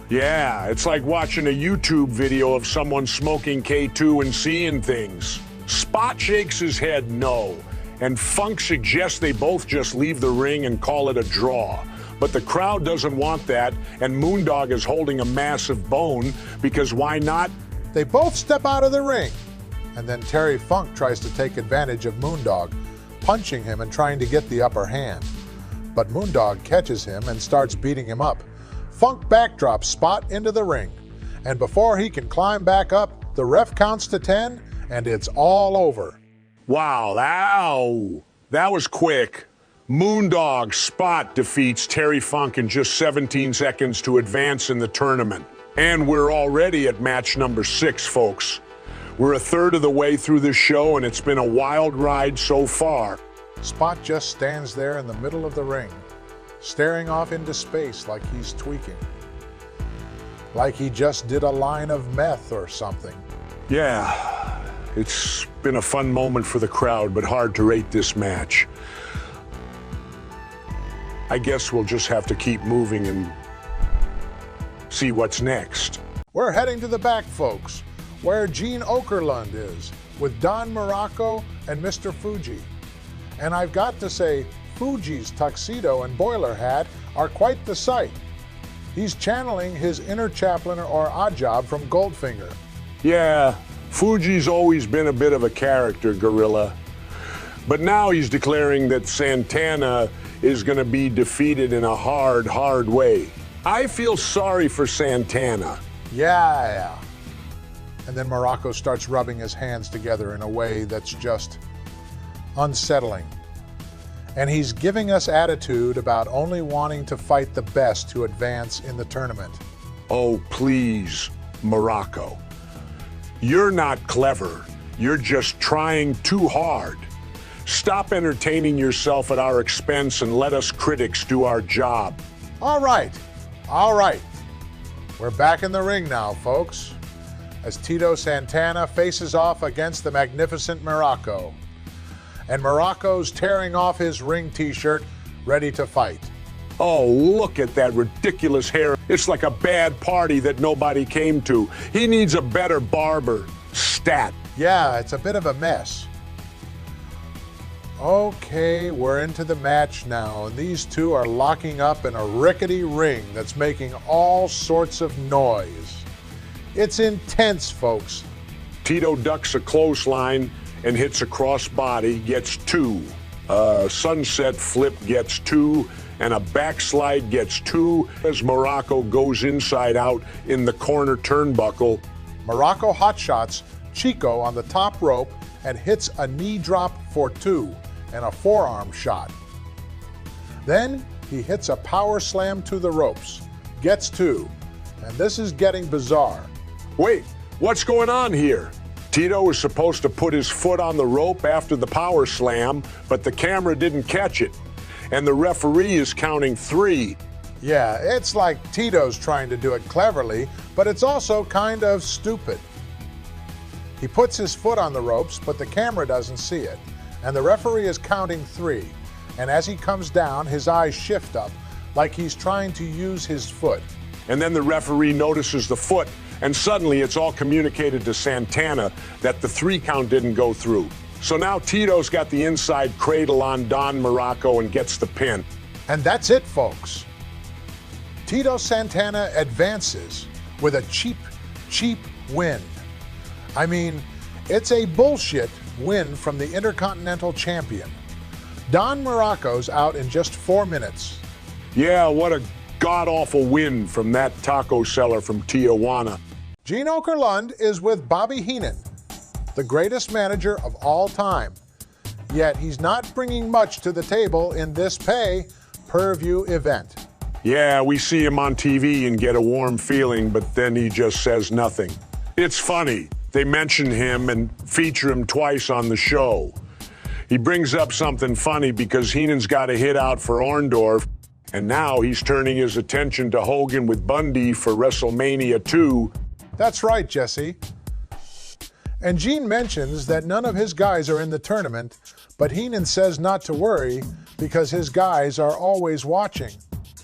Yeah, it's like watching a YouTube video of someone smoking K2 and seeing things. Spot shakes his head no, and Funk suggests they both just leave the ring and call it a draw. But the crowd doesn't want that, and Moondog is holding a massive bone, because why not? They both step out of the ring, and then Terry Funk tries to take advantage of Moondog, punching him and trying to get the upper hand. But Moondog catches him and starts beating him up. Funk backdrops Spot into the ring, and before he can climb back up, the ref counts to 10, and it's all over. Wow, ow, that was quick. Moondog Spot defeats Terry Funk in just 17 seconds to advance in the tournament. And we're already at match number 6, folks. We're a third of the way through this show, and it's been a wild ride so far. Spot just stands there in the middle of the ring, staring off into space like he's tweaking. Like he just did a line of meth or something. Yeah, it's been a fun moment for the crowd, but hard to rate this match. I guess we'll just have to keep moving and see what's next. We're heading to the back, folks, where Gene Okerlund is, with Don Morocco and Mr. Fuji. And I've got to say, Fuji's tuxedo and boiler hat are quite the sight. He's channeling his inner chaplain or Oddjob from Goldfinger. Yeah, Fuji's always been a bit of a character, Gorilla. But now he's declaring that Santana is going to be defeated in a hard way. I feel sorry for Santana. Yeah. And then Morocco starts rubbing his hands together in a way that's just unsettling. And he's giving us attitude about only wanting to fight the best to advance in the tournament. Oh, please, Morocco. You're not clever. You're just trying too hard. Stop entertaining yourself at our expense and let us critics do our job. All right. We're back in the ring now, folks, as Tito Santana faces off against the magnificent Morocco. And Morocco's tearing off his ring t-shirt, ready to fight. Oh, look at that ridiculous hair. It's like a bad party that nobody came to. He needs a better barber. Stat. Yeah, it's a bit of a mess. Okay, we're into the match now, and these two are locking up in a rickety ring that's making all sorts of noise. It's intense, folks. Tito ducks a clothesline and hits a crossbody, gets 2. A sunset flip gets 2, and a backslide gets 2 as Morocco goes inside out in the corner turnbuckle. Morocco hotshots Chico on the top rope and hits a knee drop for 2 and a forearm shot. Then he hits a power slam to the ropes, gets 2, and this is getting bizarre. Wait, what's going on here? Tito was supposed to put his foot on the rope after the power slam, but the camera didn't catch it, and the referee is counting 3. Yeah, it's like Tito's trying to do it cleverly, but it's also kind of stupid. He puts his foot on the ropes, but the camera doesn't see it, and the referee is counting 3. and as he comes down, his eyes shift up like he's trying to use his foot. And then the referee notices the foot, and suddenly it's all communicated to Santana that the 3 count didn't go through. So now Tito's got the inside cradle on Don Morocco and gets the pin. And that's it, folks. Tito Santana advances with a cheap win. I mean, it's a bullshit win from the Intercontinental Champion. Don Morocco's out in just 4 minutes. Yeah, what a god-awful win from that taco seller from Tijuana. Gene Okerlund is with Bobby Heenan, the greatest manager of all time. Yet he's not bringing much to the table in this pay-per-view event. Yeah, we see him on TV and get a warm feeling, but then he just says nothing. It's funny. They mention him and feature him twice on the show. He brings up something funny because Heenan's got a hit out for Orndorff, and now he's turning his attention to Hogan with Bundy for WrestleMania 2. That's right, Jesse. And Gene mentions that none of his guys are in the tournament, but Heenan says not to worry because his guys are always watching.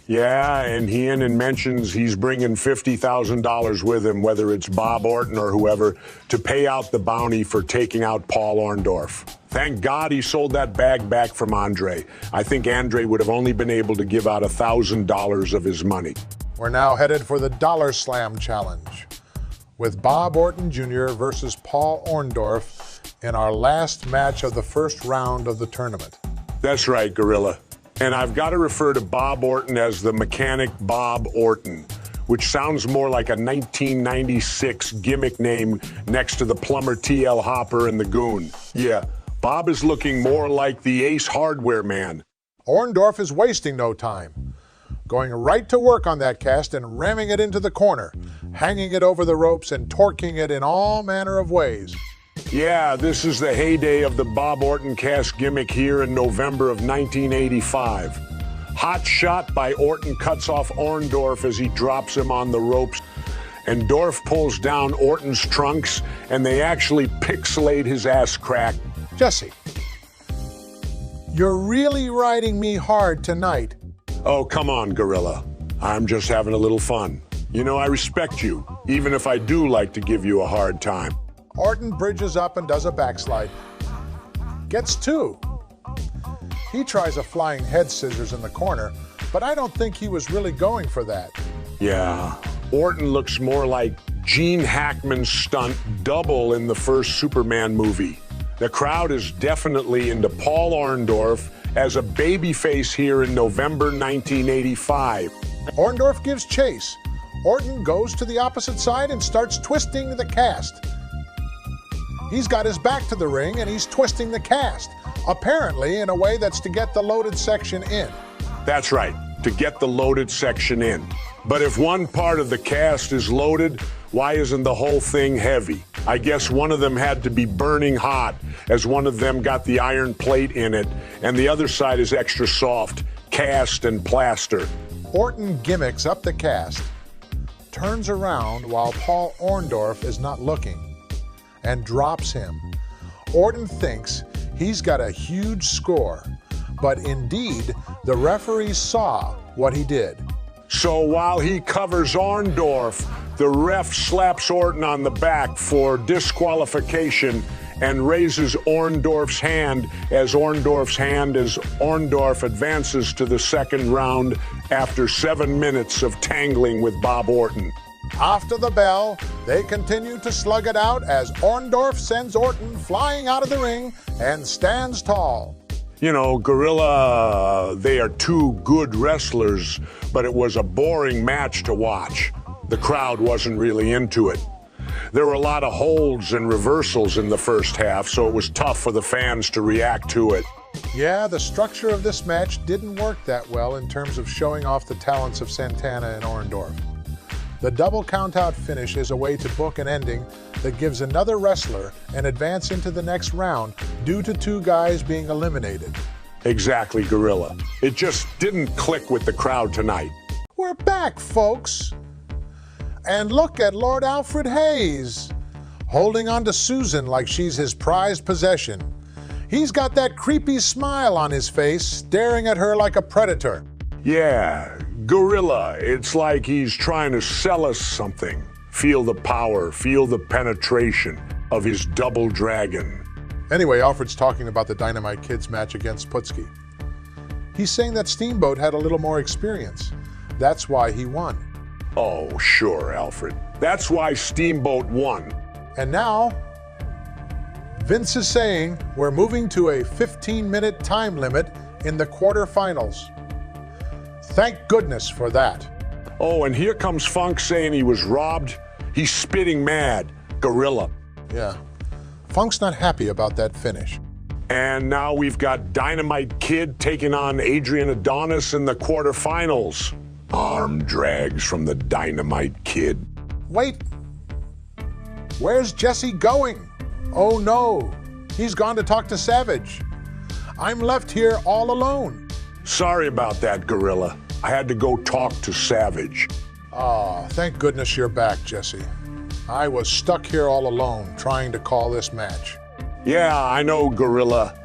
Yeah, and Heenan mentions he's bringing $50,000 with him, whether it's Bob Orton or whoever, to pay out the bounty for taking out Paul Orndorff. Thank God he sold that bag back from Andre. I think Andre would have only been able to give out $1,000 of his money. We're now headed for the Dollar Slam Challenge with Bob Orton Jr. versus Paul Orndorff in our last match of the first round of the tournament. That's right, Gorilla. And I've got to refer to Bob Orton as the Mechanic Bob Orton, which sounds more like a 1996 gimmick name next to the plumber T.L. Hopper and the Goon. Yeah, Bob is looking more like the Ace Hardware man. Orndorff is wasting no time, going right to work on that cast and ramming it into the corner, hanging it over the ropes and torquing it in all manner of ways. Yeah, this is the heyday of the Bob Orton cast gimmick here in November of 1985. Hot shot by Orton cuts off Orndorff as he drops him on the ropes, and Dorff pulls down Orton's trunks, and they actually pixelate his ass crack. Jesse, you're really riding me hard tonight. Oh, come on, Gorilla. I'm just having a little fun. You know, I respect you, even if I do like to give you a hard time. Orton bridges up and does a backslide. Gets 2. He tries a flying head scissors in the corner, but I don't think he was really going for that. Yeah, Orton looks more like Gene Hackman's stunt double in the first Superman movie. The crowd is definitely into Paul Orndorff as a babyface here in November 1985. Orndorff gives chase. Orton goes to the opposite side and starts twisting the cast. He's got his back to the ring and he's twisting the cast, apparently in a way that's to get the loaded section in. That's right, to get the loaded section in. But if one part of the cast is loaded, why isn't the whole thing heavy? I guess one of them had to be burning hot, as one of them got the iron plate in it, and the other side is extra soft, cast and plaster. Orton gimmicks up the cast, turns around while Paul Orndorff is not looking, and drops him. Orton thinks he's got a huge score, but indeed, the referee saw what he did. So while he covers Orndorff, the ref slaps Orton on the back for disqualification and raises Orndorff's hand as Orndorff advances to the second round after 7 minutes of tangling with Bob Orton. After the bell, they continue to slug it out as Orndorff sends Orton flying out of the ring and stands tall. You know, Gorilla, they are two good wrestlers, but it was a boring match to watch. The crowd wasn't really into it. There were a lot of holds and reversals in the first half, so it was tough for the fans to react to it. Yeah, the structure of this match didn't work that well in terms of showing off the talents of Santana and Orndorff. The double countout finish is a way to book an ending that gives another wrestler an advance into the next round due to 2 guys being eliminated. Exactly, Gorilla. It just didn't click with the crowd tonight. We're back, folks. And look at Lord Alfred Hayes, holding on to Susan like she's his prized possession. He's got that creepy smile on his face, staring at her like a predator. Yeah, Gorilla, it's like he's trying to sell us something. Feel the power, feel the penetration of his double dragon. Anyway, Alfred's talking about the Dynamite Kid's match against Putski. He's saying that Steamboat had a little more experience. That's why he won. Oh, sure, Alfred. That's why Steamboat won. And now, Vince is saying we're moving to a 15-minute time limit in the quarterfinals. Thank goodness for that. Oh, and here comes Funk saying he was robbed. He's spitting mad. Gorilla. Yeah. Funk's not happy about that finish. And now we've got Dynamite Kid taking on Adrian Adonis in the quarterfinals. Arm drags from the Dynamite Kid. Wait. Where's Jesse going? Oh no, he's gone to talk to Savage. I'm left here all alone. Sorry about that, Gorilla. I had to go talk to Savage. Ah, thank goodness you're back, Jesse. I was stuck here all alone trying to call this match. Yeah, I know, Gorilla.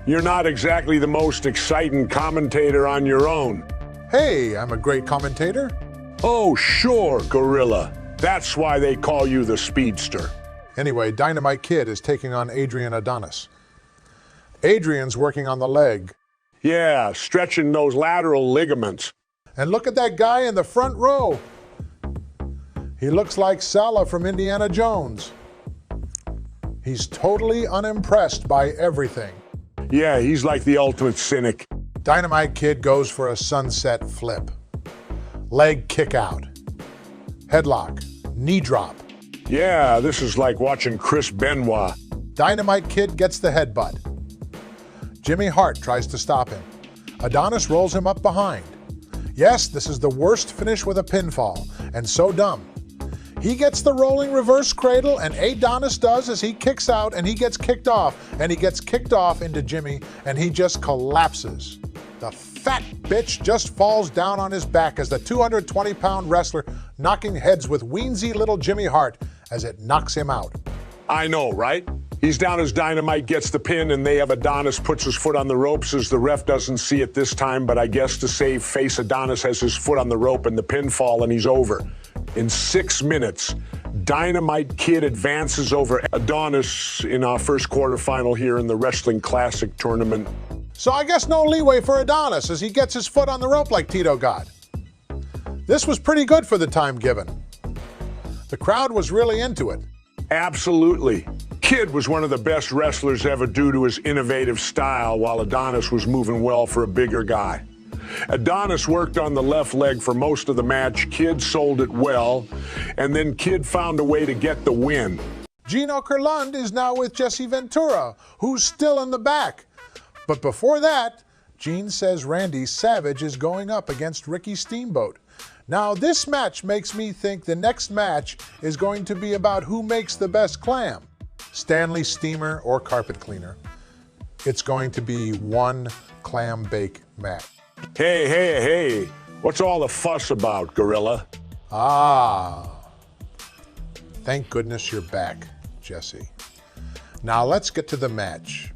You're not exactly the most exciting commentator on your own. Hey, I'm a great commentator. Oh, sure, Gorilla. That's why they call you the Speedster. Anyway, Dynamite Kid is taking on Adrian Adonis. Adrian's working on the leg. Yeah, stretching those lateral ligaments. And look at that guy in the front row. He looks like Sala from Indiana Jones. He's totally unimpressed by everything. Yeah, he's like the ultimate cynic. Dynamite Kid goes for a sunset flip. Leg kick out. Headlock. Knee drop. Yeah, this is like watching Chris Benoit. Dynamite Kid gets the headbutt. Jimmy Hart tries to stop him. Adonis rolls him up behind. Yes, this is the worst finish with a pinfall, and so dumb. He gets the rolling reverse cradle, and Adonis does as he kicks out, and he gets kicked off, and he gets kicked off into Jimmy, and he just collapses. The fat bitch just falls down on his back as the 220-pound wrestler knocking heads with weensy little Jimmy Hart as it knocks him out. I know, right? He's down as Dynamite gets the pin, and they have Adonis puts his foot on the ropes as the ref doesn't see it this time, but I guess to save face, Adonis has his foot on the rope and the pinfall, and he's over. In 6 minutes, Dynamite Kid advances over Adonis in our first quarterfinal here in the Wrestling Classic tournament. So I guess no leeway for Adonis as he gets his foot on the rope like Tito got. This was pretty good for the time given. The crowd was really into it. Absolutely. Kid was one of the best wrestlers ever due to his innovative style, while Adonis was moving well for a bigger guy. Adonis worked on the left leg for most of the match. Kid sold it well, and then Kid found a way to get the win. Gino Curlund is now with Jesse Ventura, who's still in the back. But before that, Gene says Randy Savage is going up against Ricky Steamboat. Now, this match makes me think the next match is going to be about who makes the best clam. Stanley Steamer or Carpet Cleaner. It's going to be one clam bake match. Hey, what's all the fuss about, Gorilla? Ah, thank goodness you're back, Jesse. Now let's get to the match.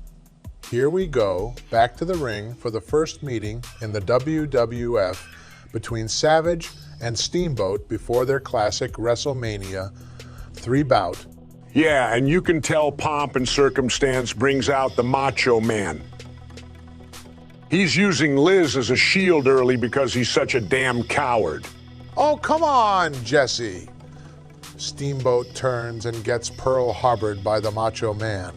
Here we go, back to the ring for the first meeting in the WWF between Savage and Steamboat before their classic WrestleMania 3-bout. Yeah, and you can tell pomp and circumstance brings out the Macho Man. He's using Liz as a shield early because he's such a damn coward. Oh, come on, Jesse. Steamboat turns and gets Pearl Harbored by the Macho Man,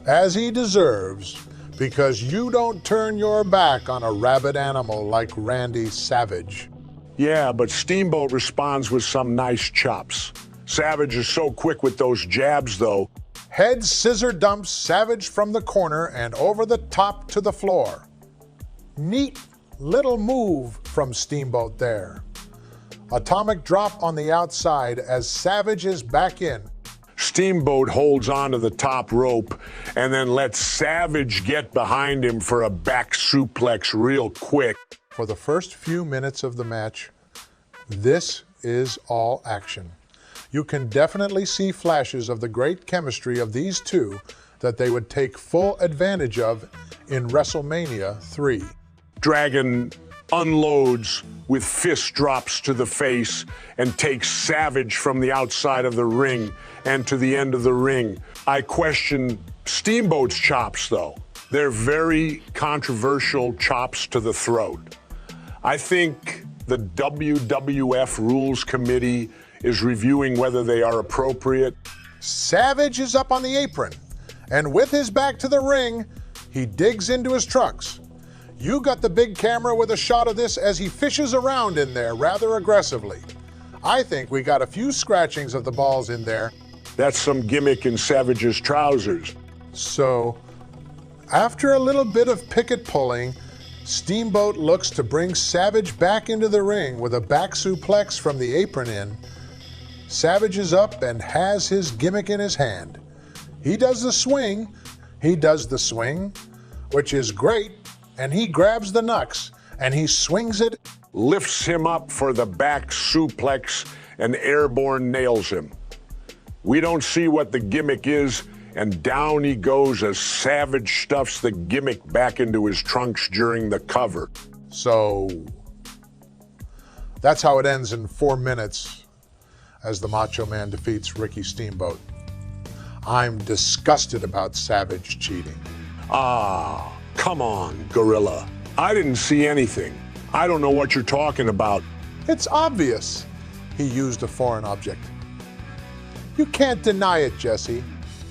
as he deserves, because you don't turn your back on a rabid animal like Randy Savage. Yeah, but Steamboat responds with some nice chops. Savage is so quick with those jabs, though. Head scissor dumps Savage from the corner and over the top to the floor. Neat little move from Steamboat there. Atomic drop on the outside as Savage is back in. Steamboat holds onto the top rope and then lets Savage get behind him for a back suplex real quick. For the first few minutes of the match, this is all action. You can definitely see flashes of the great chemistry of these two that they would take full advantage of in WrestleMania 3. Dragon unloads with fist drops to the face and takes Savage from the outside of the ring and to the end of the ring. I question Steamboat's chops, though. They're very controversial chops to the throat. I think the WWF Rules Committee is reviewing whether they are appropriate. Savage is up on the apron, and with his back to the ring, he digs into his trunks. You got the big camera with a shot of this as he fishes around in there rather aggressively. I think we got a few scratchings of the balls in there. That's some gimmick in Savage's trousers. So, after a little bit of picket pulling, Steamboat looks to bring Savage back into the ring with a back suplex from the apron in. Savage is up and has his gimmick in his hand. He does the swing, which is great, and he grabs the knucks, and he swings it, Lifts him up for the back suplex, and airborne nails him. We don't see what the gimmick is, and down he goes as Savage stuffs the gimmick back into his trunks during the cover. So that's how it ends in 4 minutes as the Macho Man defeats Ricky Steamboat. I'm disgusted about Savage cheating. Ah, come on, Gorilla. I didn't see anything. I don't know what you're talking about. It's obvious he used a foreign object. You can't deny it, Jesse.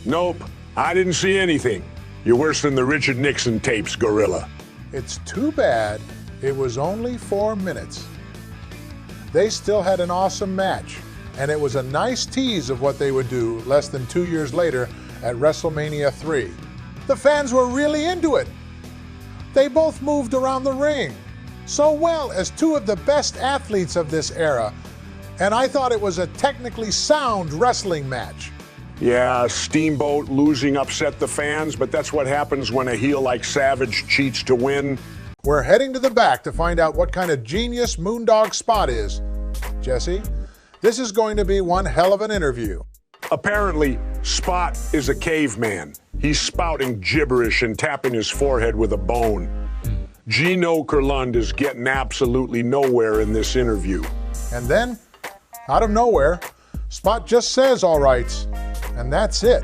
Nope, I didn't see anything. You're worse than the Richard Nixon tapes, Gorilla. It's too bad it was only 4 minutes. They still had an awesome match, and it was a nice tease of what they would do less than 2 years later at WrestleMania 3. The fans were really into it. They both moved around the ring so well as two of the best athletes of this era, and I thought it was a technically sound wrestling match. Yeah, Steamboat losing upset the fans, but that's what happens when a heel like Savage cheats to win. We're heading to the back to find out what kind of genius Moondog Spot is. Jesse, this is going to be one hell of an interview. Apparently, Spot is a caveman. He's spouting gibberish and tapping his forehead with a bone. Gino Kurlund is getting absolutely nowhere in this interview. And then, out of nowhere, Spot just says all rights, and that's it.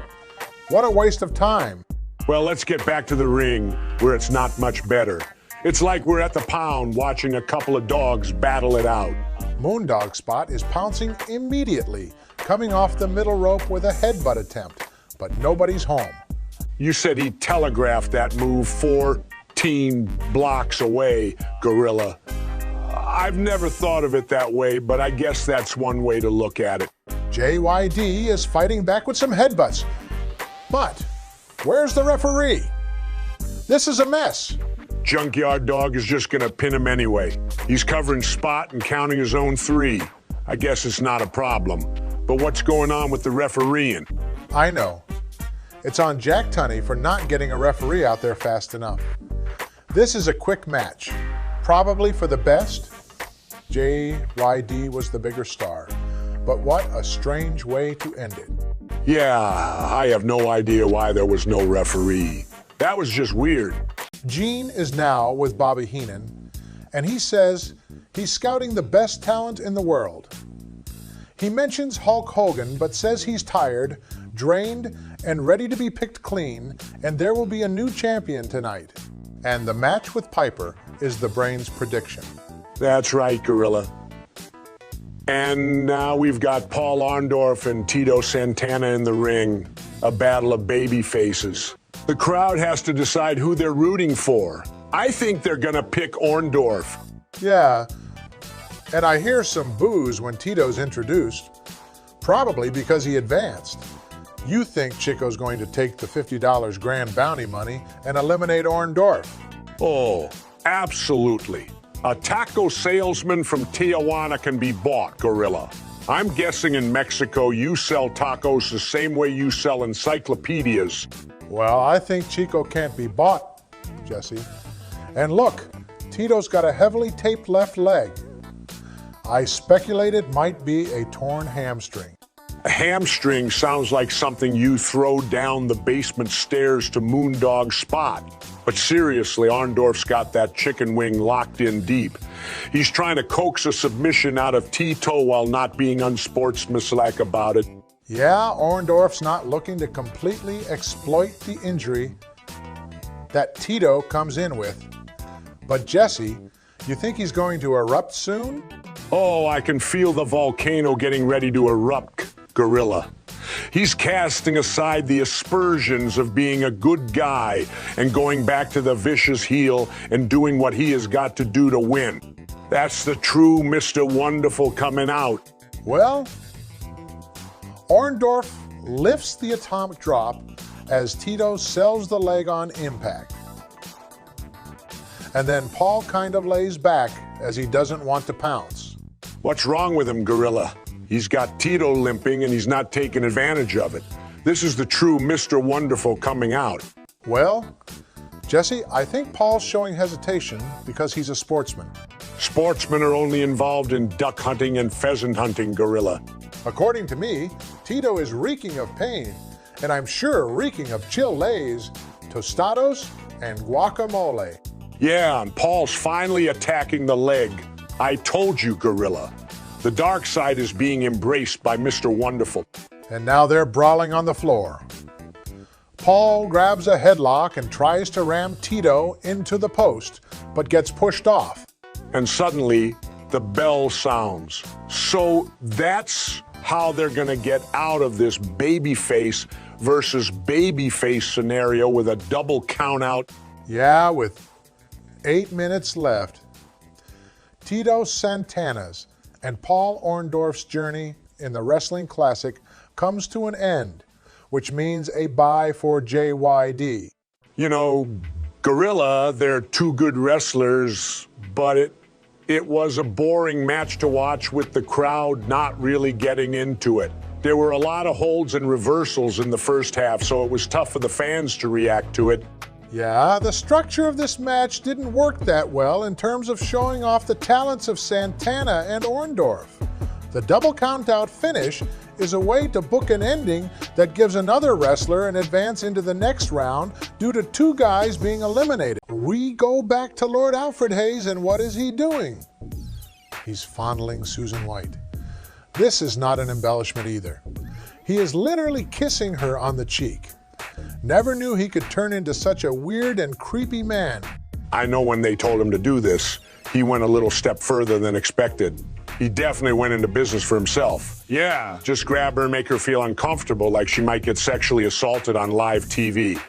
What a waste of time. Well, let's get back to the ring, where it's not much better. It's like we're at the pound watching a couple of dogs battle it out. Moondog Spot is pouncing immediately, coming off the middle rope with a headbutt attempt, but nobody's home. You said he telegraphed that move 14 blocks away, Gorilla. I've never thought of it that way, but I guess that's one way to look at it. JYD is fighting back with some headbutts. But where's the referee? This is a mess. Junkyard Dog is just gonna pin him anyway. He's covering Spot and counting his own 3. I guess it's not a problem. But what's going on with the refereeing? I know. It's on Jack Tunney for not getting a referee out there fast enough. This is a quick match, probably for the best. JYD was the bigger star, but what a strange way to end it. Yeah, I have no idea why there was no referee. That was just weird. Gene is now with Bobby Heenan, and he says he's scouting the best talent in the world. He mentions Hulk Hogan, but says he's tired, drained, and ready to be picked clean, and there will be a new champion tonight. And the match with Piper is the Brain's prediction. That's right, Gorilla. And now we've got Paul Orndorff and Tito Santana in the ring, a battle of baby faces. The crowd has to decide who they're rooting for. I think they're gonna pick Orndorff. Yeah, and I hear some boos when Tito's introduced, probably because he advanced. You think Chico's going to take the $50 grand bounty money and eliminate Orndorff. Oh, absolutely. A taco salesman from Tijuana can be bought, Gorilla. I'm guessing in Mexico you sell tacos the same way you sell encyclopedias. Well, I think Chico can't be bought, Jesse. And look, Tito's got a heavily taped left leg. I speculate it might be a torn hamstring. A hamstring sounds like something you throw down the basement stairs to Moondog Spot. But seriously, Orndorff's got that chicken wing locked in deep. He's trying to coax a submission out of Tito while not being unsportsmanlike about it. Yeah, Orndorff's not looking to completely exploit the injury that Tito comes in with. But Jesse, you think he's going to erupt soon? Oh, I can feel the volcano getting ready to erupt, Gorilla. He's casting aside the aspersions of being a good guy and going back to the vicious heel and doing what he has got to do to win. That's the true Mr. Wonderful coming out. Well, Orndorff lifts the atomic drop as Tito sells the leg on impact. And then Paul kind of lays back as he doesn't want to pounce. What's wrong with him, Gorilla? He's got Tito limping and he's not taking advantage of it. This is the true Mr. Wonderful coming out. Well, Jesse, I think Paul's showing hesitation because he's a sportsman. Sportsmen are only involved in duck hunting and pheasant hunting, Gorilla. According to me, Tito is reeking of pain, and I'm sure reeking of chilays, tostados, and guacamole. Yeah, and Paul's finally attacking the leg. I told you, Gorilla. The dark side is being embraced by Mr. Wonderful. And now they're brawling on the floor. Paul grabs a headlock and tries to ram Tito into the post, but gets pushed off. And suddenly, the bell sounds. So that's how they're going to get out of this babyface versus babyface scenario with a double count out. Yeah, with 8 minutes left. Tito Santana's and Paul Orndorff's journey in the Wrestling Classic comes to an end, which means a bye for JYD. You know, Gorilla, they're two good wrestlers, but it was a boring match to watch with the crowd not really getting into it. There were a lot of holds and reversals in the first half, so it was tough for the fans to react to it. Yeah, the structure of this match didn't work that well in terms of showing off the talents of Santana and Orndorff. The double countout finish is a way to book an ending that gives another wrestler an advance into the next round due to two guys being eliminated. We go back to Lord Alfred Hayes, and what is he doing? He's fondling Susan White. This is not an embellishment either. He is literally kissing her on the cheek. Never knew he could turn into such a weird and creepy man. I know when they told him to do this, he went a little step further than expected. He definitely went into business for himself. Yeah, just grab her and make her feel uncomfortable like she might get sexually assaulted on live TV.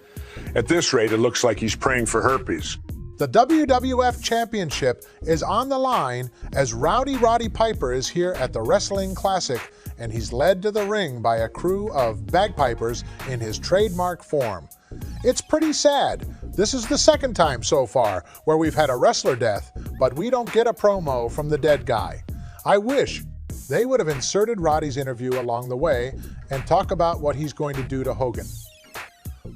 At this rate, it looks like he's praying for herpes. The WWF Championship is on the line as Rowdy Roddy Piper is here at the Wrestling Classic, and he's led to the ring by a crew of bagpipers in his trademark form. It's pretty sad. This is the second time so far where we've had a wrestler death, but we don't get a promo from the dead guy. I wish they would have inserted Roddy's interview along the way and talk about what he's going to do to Hogan.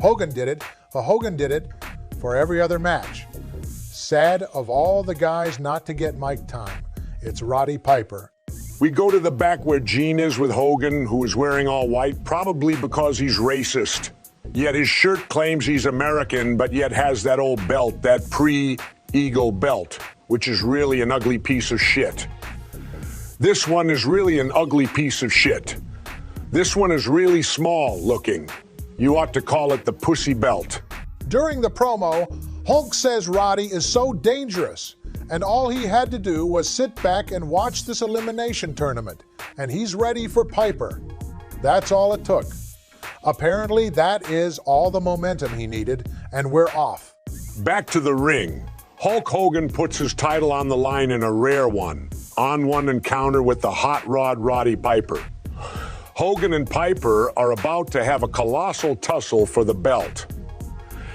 Hogan did it, but Hogan did it for every other match. Sad of all the guys not to get mic time, it's Roddy Piper. We go to the back where Gene is with Hogan, who is wearing all white, probably because he's racist. Yet his shirt claims he's American, but yet has that old belt, that pre-Eagle belt, which is really an ugly piece of shit. This one is really an ugly piece of shit. This one is really small looking. You ought to call it the pussy belt. During the promo, Hulk says Roddy is so dangerous, and all he had to do was sit back and watch this elimination tournament, and he's ready for Piper. That's all it took. Apparently, that is all the momentum he needed, and we're off. Back to the ring. Hulk Hogan puts his title on the line in a rare on-one encounter with the hot rod Roddy Piper. Hogan and Piper are about to have a colossal tussle for the belt.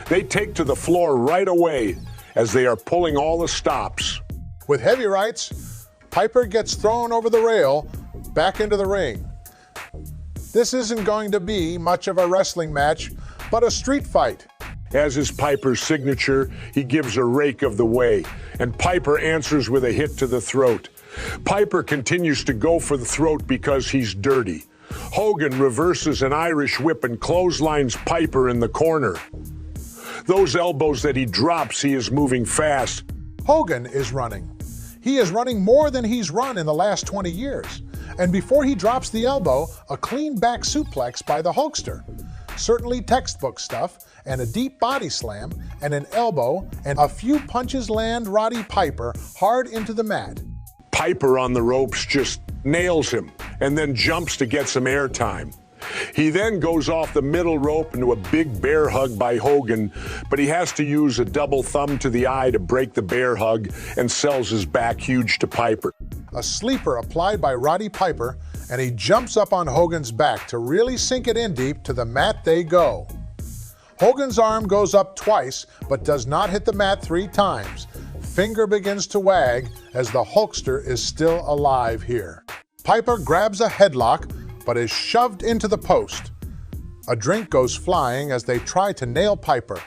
They take to the floor right away as they are pulling all the stops. With heavy rights, Piper gets thrown over the rail back into the ring. This isn't going to be much of a wrestling match, but a street fight. As is Piper's signature, he gives a rake of the way, and Piper answers with a hit to the throat. Piper continues to go for the throat because he's dirty. Hogan reverses an Irish whip and clotheslines Piper in the corner. Those elbows that he drops, he is moving fast. Hogan is running. He is running more than he's run in the last 20 years. And before he drops the elbow, a clean back suplex by the Hulkster. Certainly textbook stuff, and a deep body slam, and an elbow, and a few punches land Roddy Piper hard into the mat. Piper on the ropes just nails him, and then jumps to get some airtime. He then goes off the middle rope into a big bear hug by Hogan, but he has to use a double thumb to the eye to break the bear hug and sells his back huge to Piper. A sleeper applied by Roddy Piper, and he jumps up on Hogan's back to really sink it in deep. To the mat they go. Hogan's arm goes up twice, but does not hit the mat 3 times. Finger begins to wag as the Hulkster is still alive here. Piper grabs a headlock, but is shoved into the post. A drink goes flying as they try to nail Piper.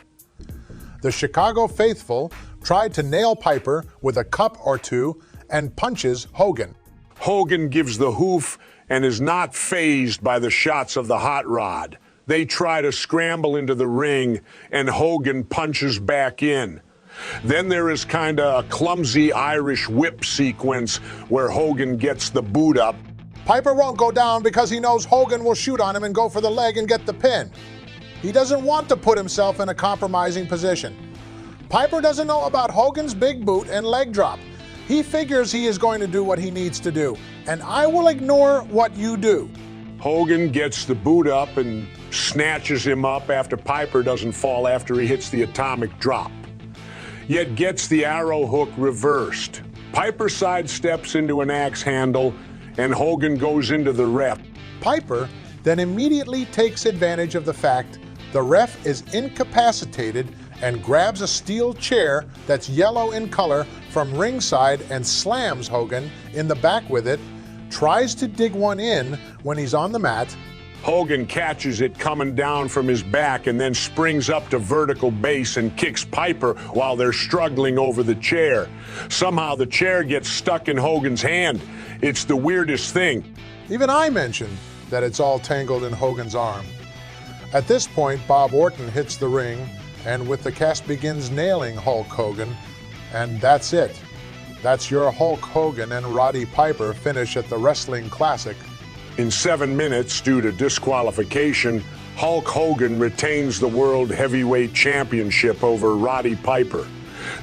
The Chicago faithful tried to nail Piper with a cup or two and punches Hogan. Hogan gives the hoof and is not fazed by the shots of the hot rod. They try to scramble into the ring, and Hogan punches back in. Then there is kinda a clumsy Irish whip sequence where Hogan gets the boot up. Piper won't go down because he knows Hogan will shoot on him and go for the leg and get the pin. He doesn't want to put himself in a compromising position. Piper doesn't know about Hogan's big boot and leg drop. He figures he is going to do what he needs to do, and I will ignore what you do. Hogan gets the boot up and snatches him up after Piper doesn't fall after he hits the atomic drop, yet gets the arrow hook reversed. Piper sidesteps into an axe handle, and Hogan goes into the ref. Piper then immediately takes advantage of the fact the ref is incapacitated and grabs a steel chair that's yellow in color from ringside and slams Hogan in the back with it, tries to dig one in when he's on the mat. Hogan catches it coming down from his back and then springs up to vertical base and kicks Piper while they're struggling over the chair. Somehow the chair gets stuck in Hogan's hand. It's the weirdest thing. Even I mentioned that it's all tangled in Hogan's arm. At this point, Bob Orton hits the ring, and with the cast begins nailing Hulk Hogan, and that's it. That's your Hulk Hogan and Roddy Piper finish at the Wrestling Classic. In 7 minutes, due to disqualification, Hulk Hogan retains the World Heavyweight Championship over Roddy Piper.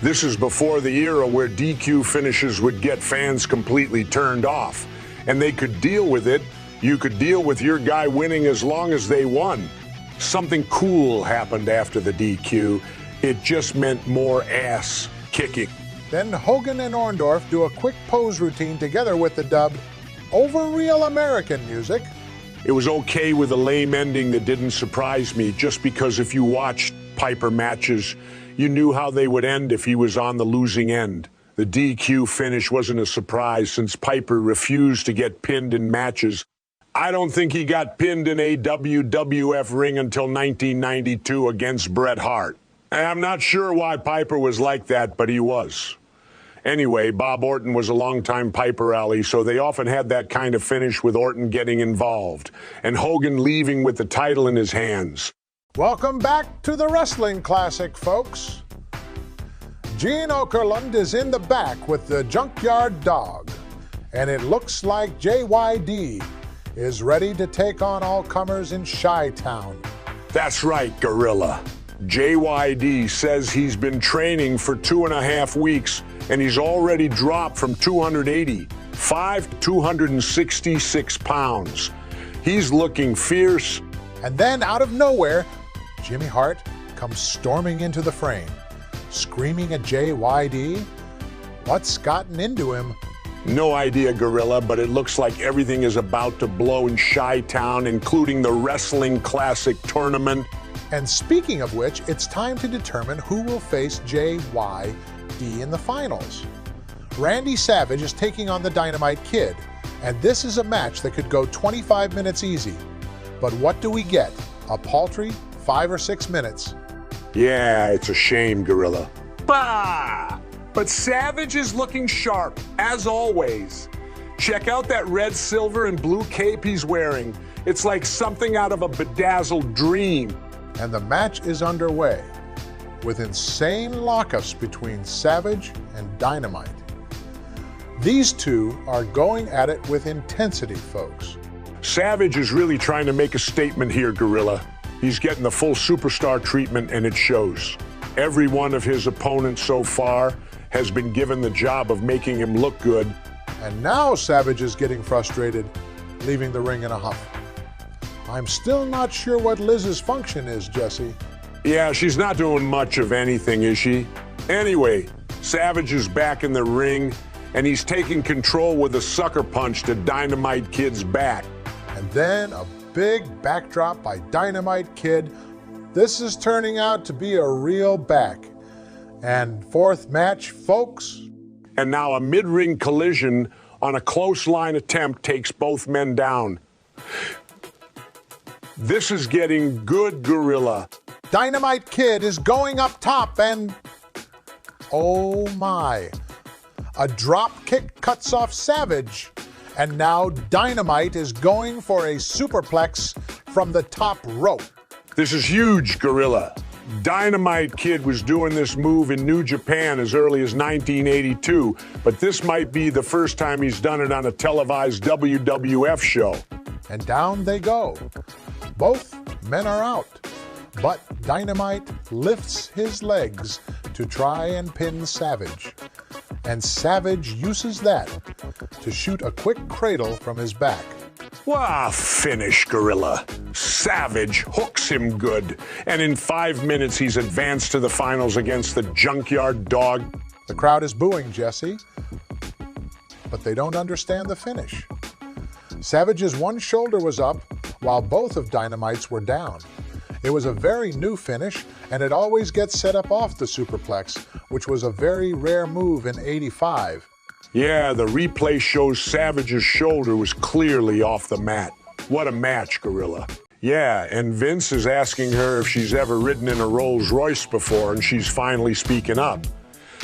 This is before the era where DQ finishes would get fans completely turned off, and they could deal with it. You could deal with your guy winning as long as they won. Something cool happened after the DQ. It just meant more ass kicking. Then Hogan and Orndorff do a quick pose routine together with the dubbed over real American music. It was okay with a lame ending that didn't surprise me, just because if you watched Piper matches, you knew how they would end if he was on the losing end. The DQ finish wasn't a surprise since Piper refused to get pinned in matches. I don't think he got pinned in a WWF ring until 1992 against Bret Hart. I'm not sure why Piper was like that, but he was. Anyway, Bob Orton was a longtime Piper ally, so they often had that kind of finish with Orton getting involved and Hogan leaving with the title in his hands. Welcome back to the Wrestling Classic, folks. Gene Okerlund is in the back with the Junkyard Dog, and it looks like JYD is ready to take on all comers in Chi-Town. That's right, Gorilla. JYD says he's been training for 2.5 weeks, and he's already dropped from 285 to 266 pounds. He's looking fierce. And then out of nowhere, Jimmy Hart comes storming into the frame, screaming at JYD. What's gotten into him? No idea, Gorilla, but it looks like everything is about to blow in Chi-Town, including the Wrestling Classic tournament. And speaking of which, it's time to determine who will face JYD in the finals. Randy Savage is taking on the Dynamite Kid, and this is a match that could go 25 minutes easy. But what do we get? A paltry 5 or 6 minutes. Yeah, it's a shame, Gorilla. Bah! But Savage is looking sharp, as always. Check out that red, silver, and blue cape he's wearing. It's like something out of a bedazzled dream. And the match is underway, with insane lockups between Savage and Dynamite. These two are going at it with intensity, folks. Savage is really trying to make a statement here, Gorilla. He's getting the full superstar treatment, and it shows. Every one of his opponents so far has been given the job of making him look good. And now Savage is getting frustrated, leaving the ring in a huff. I'm still not sure what Liz's function is, Jesse. Yeah, she's not doing much of anything, is she? Anyway, Savage is back in the ring, and he's taking control with a sucker punch to Dynamite Kid's back. And then a big backdrop by Dynamite Kid. This is turning out to be a real back. And fourth match, folks. And now a mid-ring collision on a close line attempt takes both men down. This is getting good, Gorilla. Dynamite Kid is going up top and... oh my. A drop kick cuts off Savage. And now Dynamite is going for a superplex from the top rope. This is huge, Gorilla. Dynamite Kid was doing this move in New Japan as early as 1982, but this might be the first time he's done it on a televised WWF show. And down they go. Both men are out, but Dynamite lifts his legs to try and pin Savage. And Savage uses that to shoot a quick cradle from his back. Wow, finish, Gorilla. Savage hooks him good, and in 5 minutes he's advanced to the finals against the Junkyard Dog. The crowd is booing Jesse, but they don't understand the finish. Savage's one shoulder was up, while both of Dynamite's were down. It was a very new finish, and it always gets set up off the superplex, which was a very rare move in '85. Yeah, the replay shows Savage's shoulder was clearly off the mat. What a match, Gorilla. Yeah, and Vince is asking her if she's ever ridden in a Rolls Royce before, and she's finally speaking up.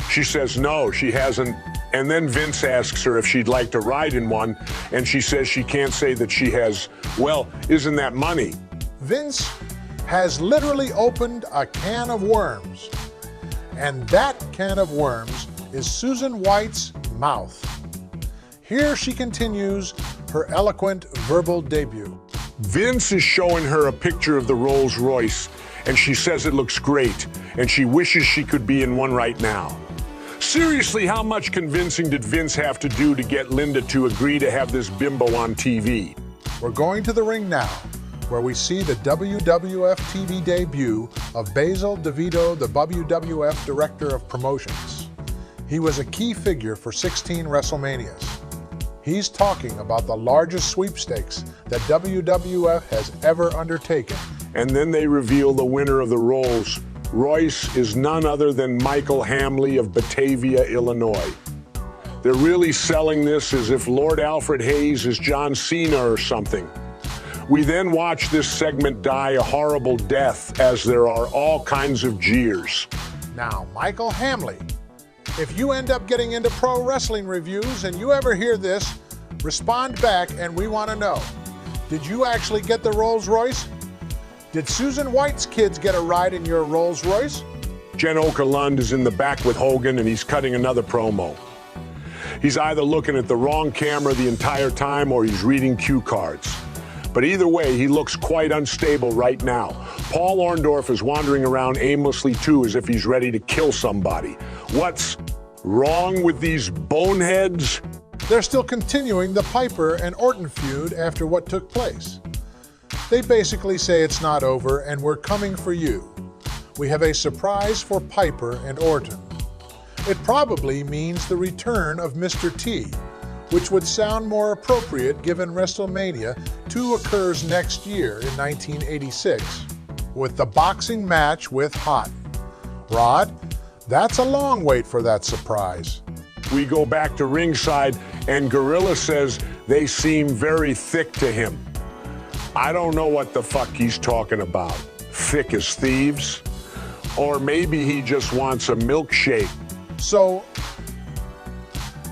She says no, she hasn't, and then Vince asks her if she'd like to ride in one, and she says she can't say that she has. Well, isn't that money? Vince has literally opened a can of worms, and that can of worms is Susan White's mouth. Here she continues her eloquent verbal debut. Vince is showing her a picture of the Rolls Royce, and she says it looks great, and she wishes she could be in one right now. Seriously, how much convincing did Vince have to do to get Linda to agree to have this bimbo on TV? We're going to the ring now, where we see the WWF TV debut of Basil DeVito, the WWF Director of Promotions. He was a key figure for 16 WrestleManias. He's talking about the largest sweepstakes that WWF has ever undertaken. And then they reveal the winner of the Rolls Royce is none other than Michael Hamley of Batavia, Illinois. They're really selling this as if Lord Alfred Hayes is John Cena or something. We then watch this segment die a horrible death as there are all kinds of jeers. Now, Michael Hamley, if you end up getting into pro wrestling reviews and you ever hear this, respond back and we want to know. Did you actually get the Rolls Royce? Did Susan White's kids get a ride in your Rolls Royce? Jen Okerlund is in the back with Hogan and he's cutting another promo. He's either looking at the wrong camera the entire time or he's reading cue cards. But either way, he looks quite unstable right now. Paul Orndorff is wandering around aimlessly too, as if he's ready to kill somebody. What's wrong with these boneheads? They're still continuing the Piper and Orton feud after what took place. They basically say it's not over and we're coming for you. We have a surprise for Piper and Orton. It probably means the return of Mr. T, which would sound more appropriate given WrestleMania 2 occurs next year in 1986, with the boxing match with Hot. Rod, that's a long wait for that surprise. We go back to ringside and Gorilla says they seem very thick to him. I don't know what the fuck he's talking about. Thick as thieves? Or maybe he just wants a milkshake. So,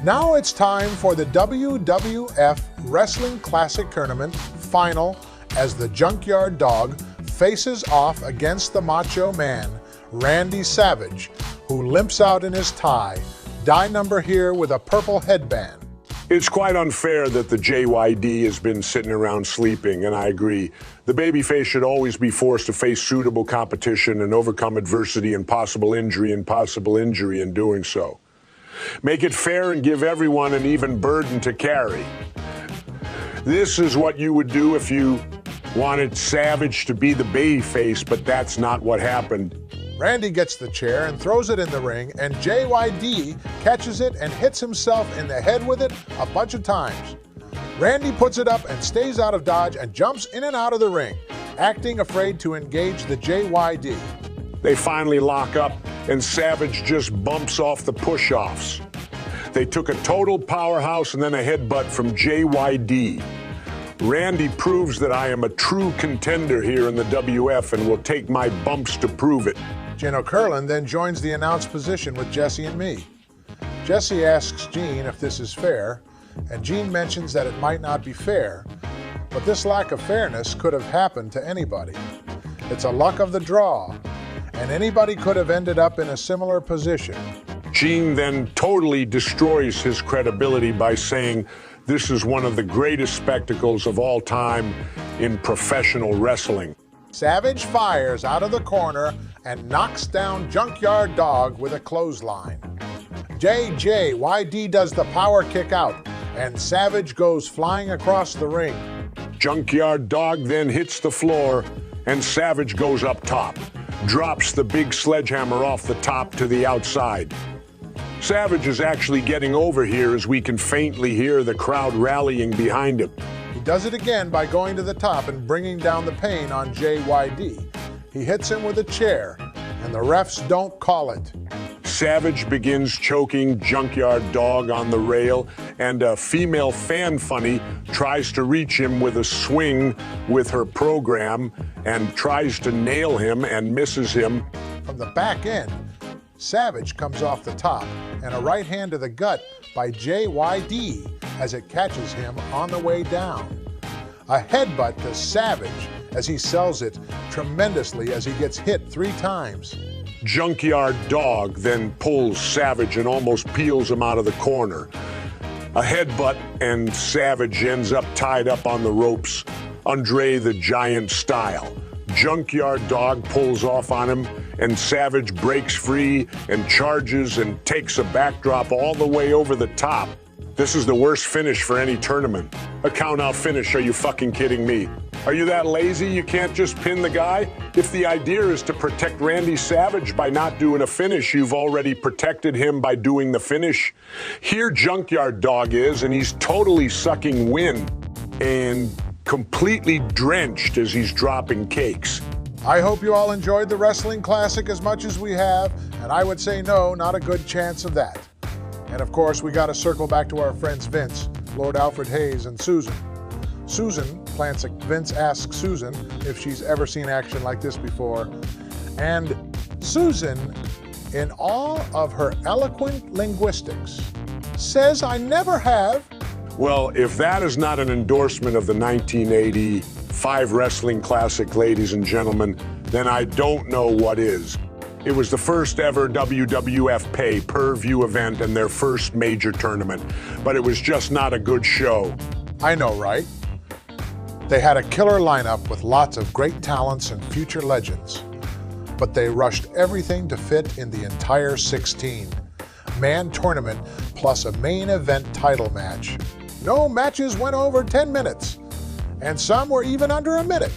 now it's time for the WWF Wrestling Classic Tournament final as the Junkyard Dog faces off against the Macho Man, Randy Savage, who limps out in his tie, die number here with a purple headband. It's quite unfair that the JYD has been sitting around sleeping, and I agree. The babyface should always be forced to face suitable competition and overcome adversity and possible injury in doing so. Make it fair and give everyone an even burden to carry. This is what you would do if you wanted Savage to be the babyface, but that's not what happened. Randy gets the chair and throws it in the ring, and JYD catches it and hits himself in the head with it a bunch of times. Randy puts it up and stays out of dodge and jumps in and out of the ring, acting afraid to engage the JYD. They finally lock up, and Savage just bumps off the push-offs. They took a total powerhouse and then a headbutt from JYD. Randy proves that I am a true contender here in the WF and will take my bumps to prove it. Gino Curlin then joins the announced position with Jesse and me. Jesse asks Gene if this is fair, and Gene mentions that it might not be fair, but this lack of fairness could have happened to anybody. It's a luck of the draw, and anybody could have ended up in a similar position. Gene then totally destroys his credibility by saying this is one of the greatest spectacles of all time in professional wrestling. Savage fires out of the corner and knocks down Junkyard Dog with a clothesline. JYD does the power kick out, and Savage goes flying across the ring. Junkyard Dog then hits the floor, and Savage goes up top, drops the big sledgehammer off the top to the outside. Savage is actually getting over here as we can faintly hear the crowd rallying behind him. He does it again by going to the top and bringing down the pain on JYD. He hits him with a chair, and the refs don't call it. Savage begins choking Junkyard Dog on the rail, and a female fan funny tries to reach him with a swing with her program and tries to nail him and misses him. From the back end, Savage comes off the top, and a right hand to the gut by JYD as it catches him on the way down. A headbutt to Savage as he sells it tremendously as he gets hit 3 times. Junkyard Dog then pulls Savage and almost peels him out of the corner. A headbutt and Savage ends up tied up on the ropes, Andre the Giant style. Junkyard Dog pulls off on him, and Savage breaks free and charges and takes a backdrop all the way over the top. This is the worst finish for any tournament. A count-out finish, are you fucking kidding me? Are you that lazy you can't just pin the guy? If the idea is to protect Randy Savage by not doing a finish, you've already protected him by doing the finish. Here Junkyard Dog is, and he's totally sucking wind and completely drenched as he's dropping cakes. I hope you all enjoyed the Wrestling Classic as much as we have, and I would say no, not a good chance of that. And of course, we got to circle back to our friends Vince, Lord Alfred Hayes, and Susan. Vince asks Susan if she's ever seen action like this before. And Susan, in all of her eloquent linguistics, says, "I never have." Well, if that is not an endorsement of the 1985 Wrestling Classic, ladies and gentlemen, then I don't know what is. It was the first ever WWF pay-per-view event and their first major tournament, but it was just not a good show. I know, right? They had a killer lineup with lots of great talents and future legends, but they rushed everything to fit in the entire 16-man tournament plus a main event title match. No matches went over 10 minutes, and some were even under a minute.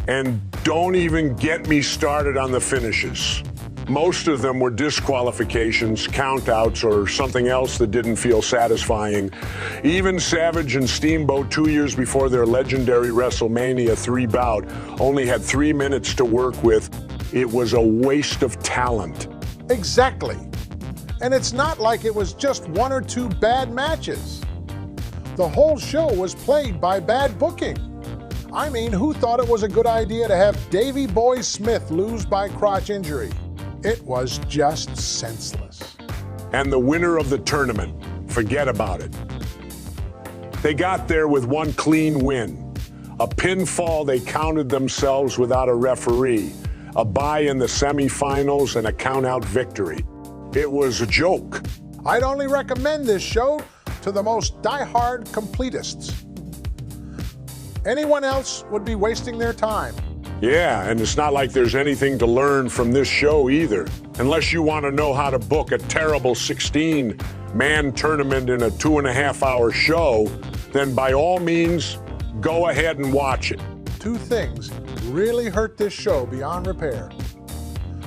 And don't even get me started on the finishes. Most of them were disqualifications, countouts, or something else that didn't feel satisfying. Even Savage and Steamboat, 2 years before their legendary WrestleMania 3 bout, only had 3 minutes to work with. It was a waste of talent. Exactly. And it's not like it was just 1 or 2 bad matches. The whole show was plagued by bad booking. I mean, who thought it was a good idea to have Davey Boy Smith lose by crotch injury? It was just senseless. And the winner of the tournament, forget about it. They got there with one clean win. A pinfall, they counted themselves without a referee. A bye in the semifinals and a count-out victory. It was a joke. I'd only recommend this show to the most die-hard completists. Anyone else would be wasting their time. Yeah, and it's not like there's anything to learn from this show either. Unless you want to know how to book a terrible 16-man tournament in a 2.5-hour show, then by all means, go ahead and watch it. Two things really hurt this show beyond repair: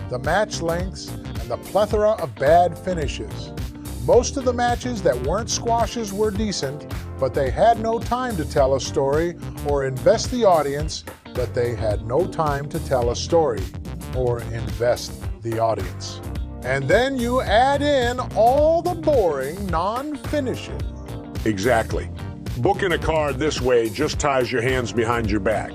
the match lengths and the plethora of bad finishes. Most of the matches that weren't squashes were decent, but they had no time to tell a story or invest the audience. But they had no time to tell a story or invest the audience. And then you add in all the boring non-finishes. Exactly. Booking a card this way just ties your hands behind your back.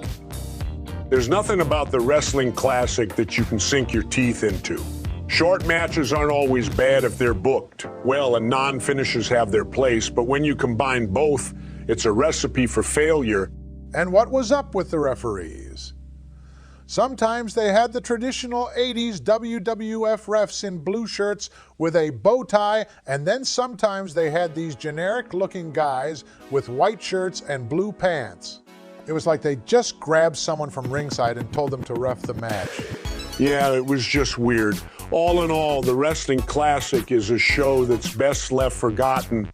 There's nothing about the wrestling classic that you can sink your teeth into. Short matches aren't always bad if they're booked well, and non-finishes have their place, but when you combine both, it's a recipe for failure. And what was up with the referees? Sometimes they had the traditional 80s WWF refs in blue shirts with a bow tie, and then sometimes they had these generic-looking guys with white shirts and blue pants. It was like they just grabbed someone from ringside and told them to ref the match. Yeah, it was just weird. All in all, the Wrestling Classic is a show that's best left forgotten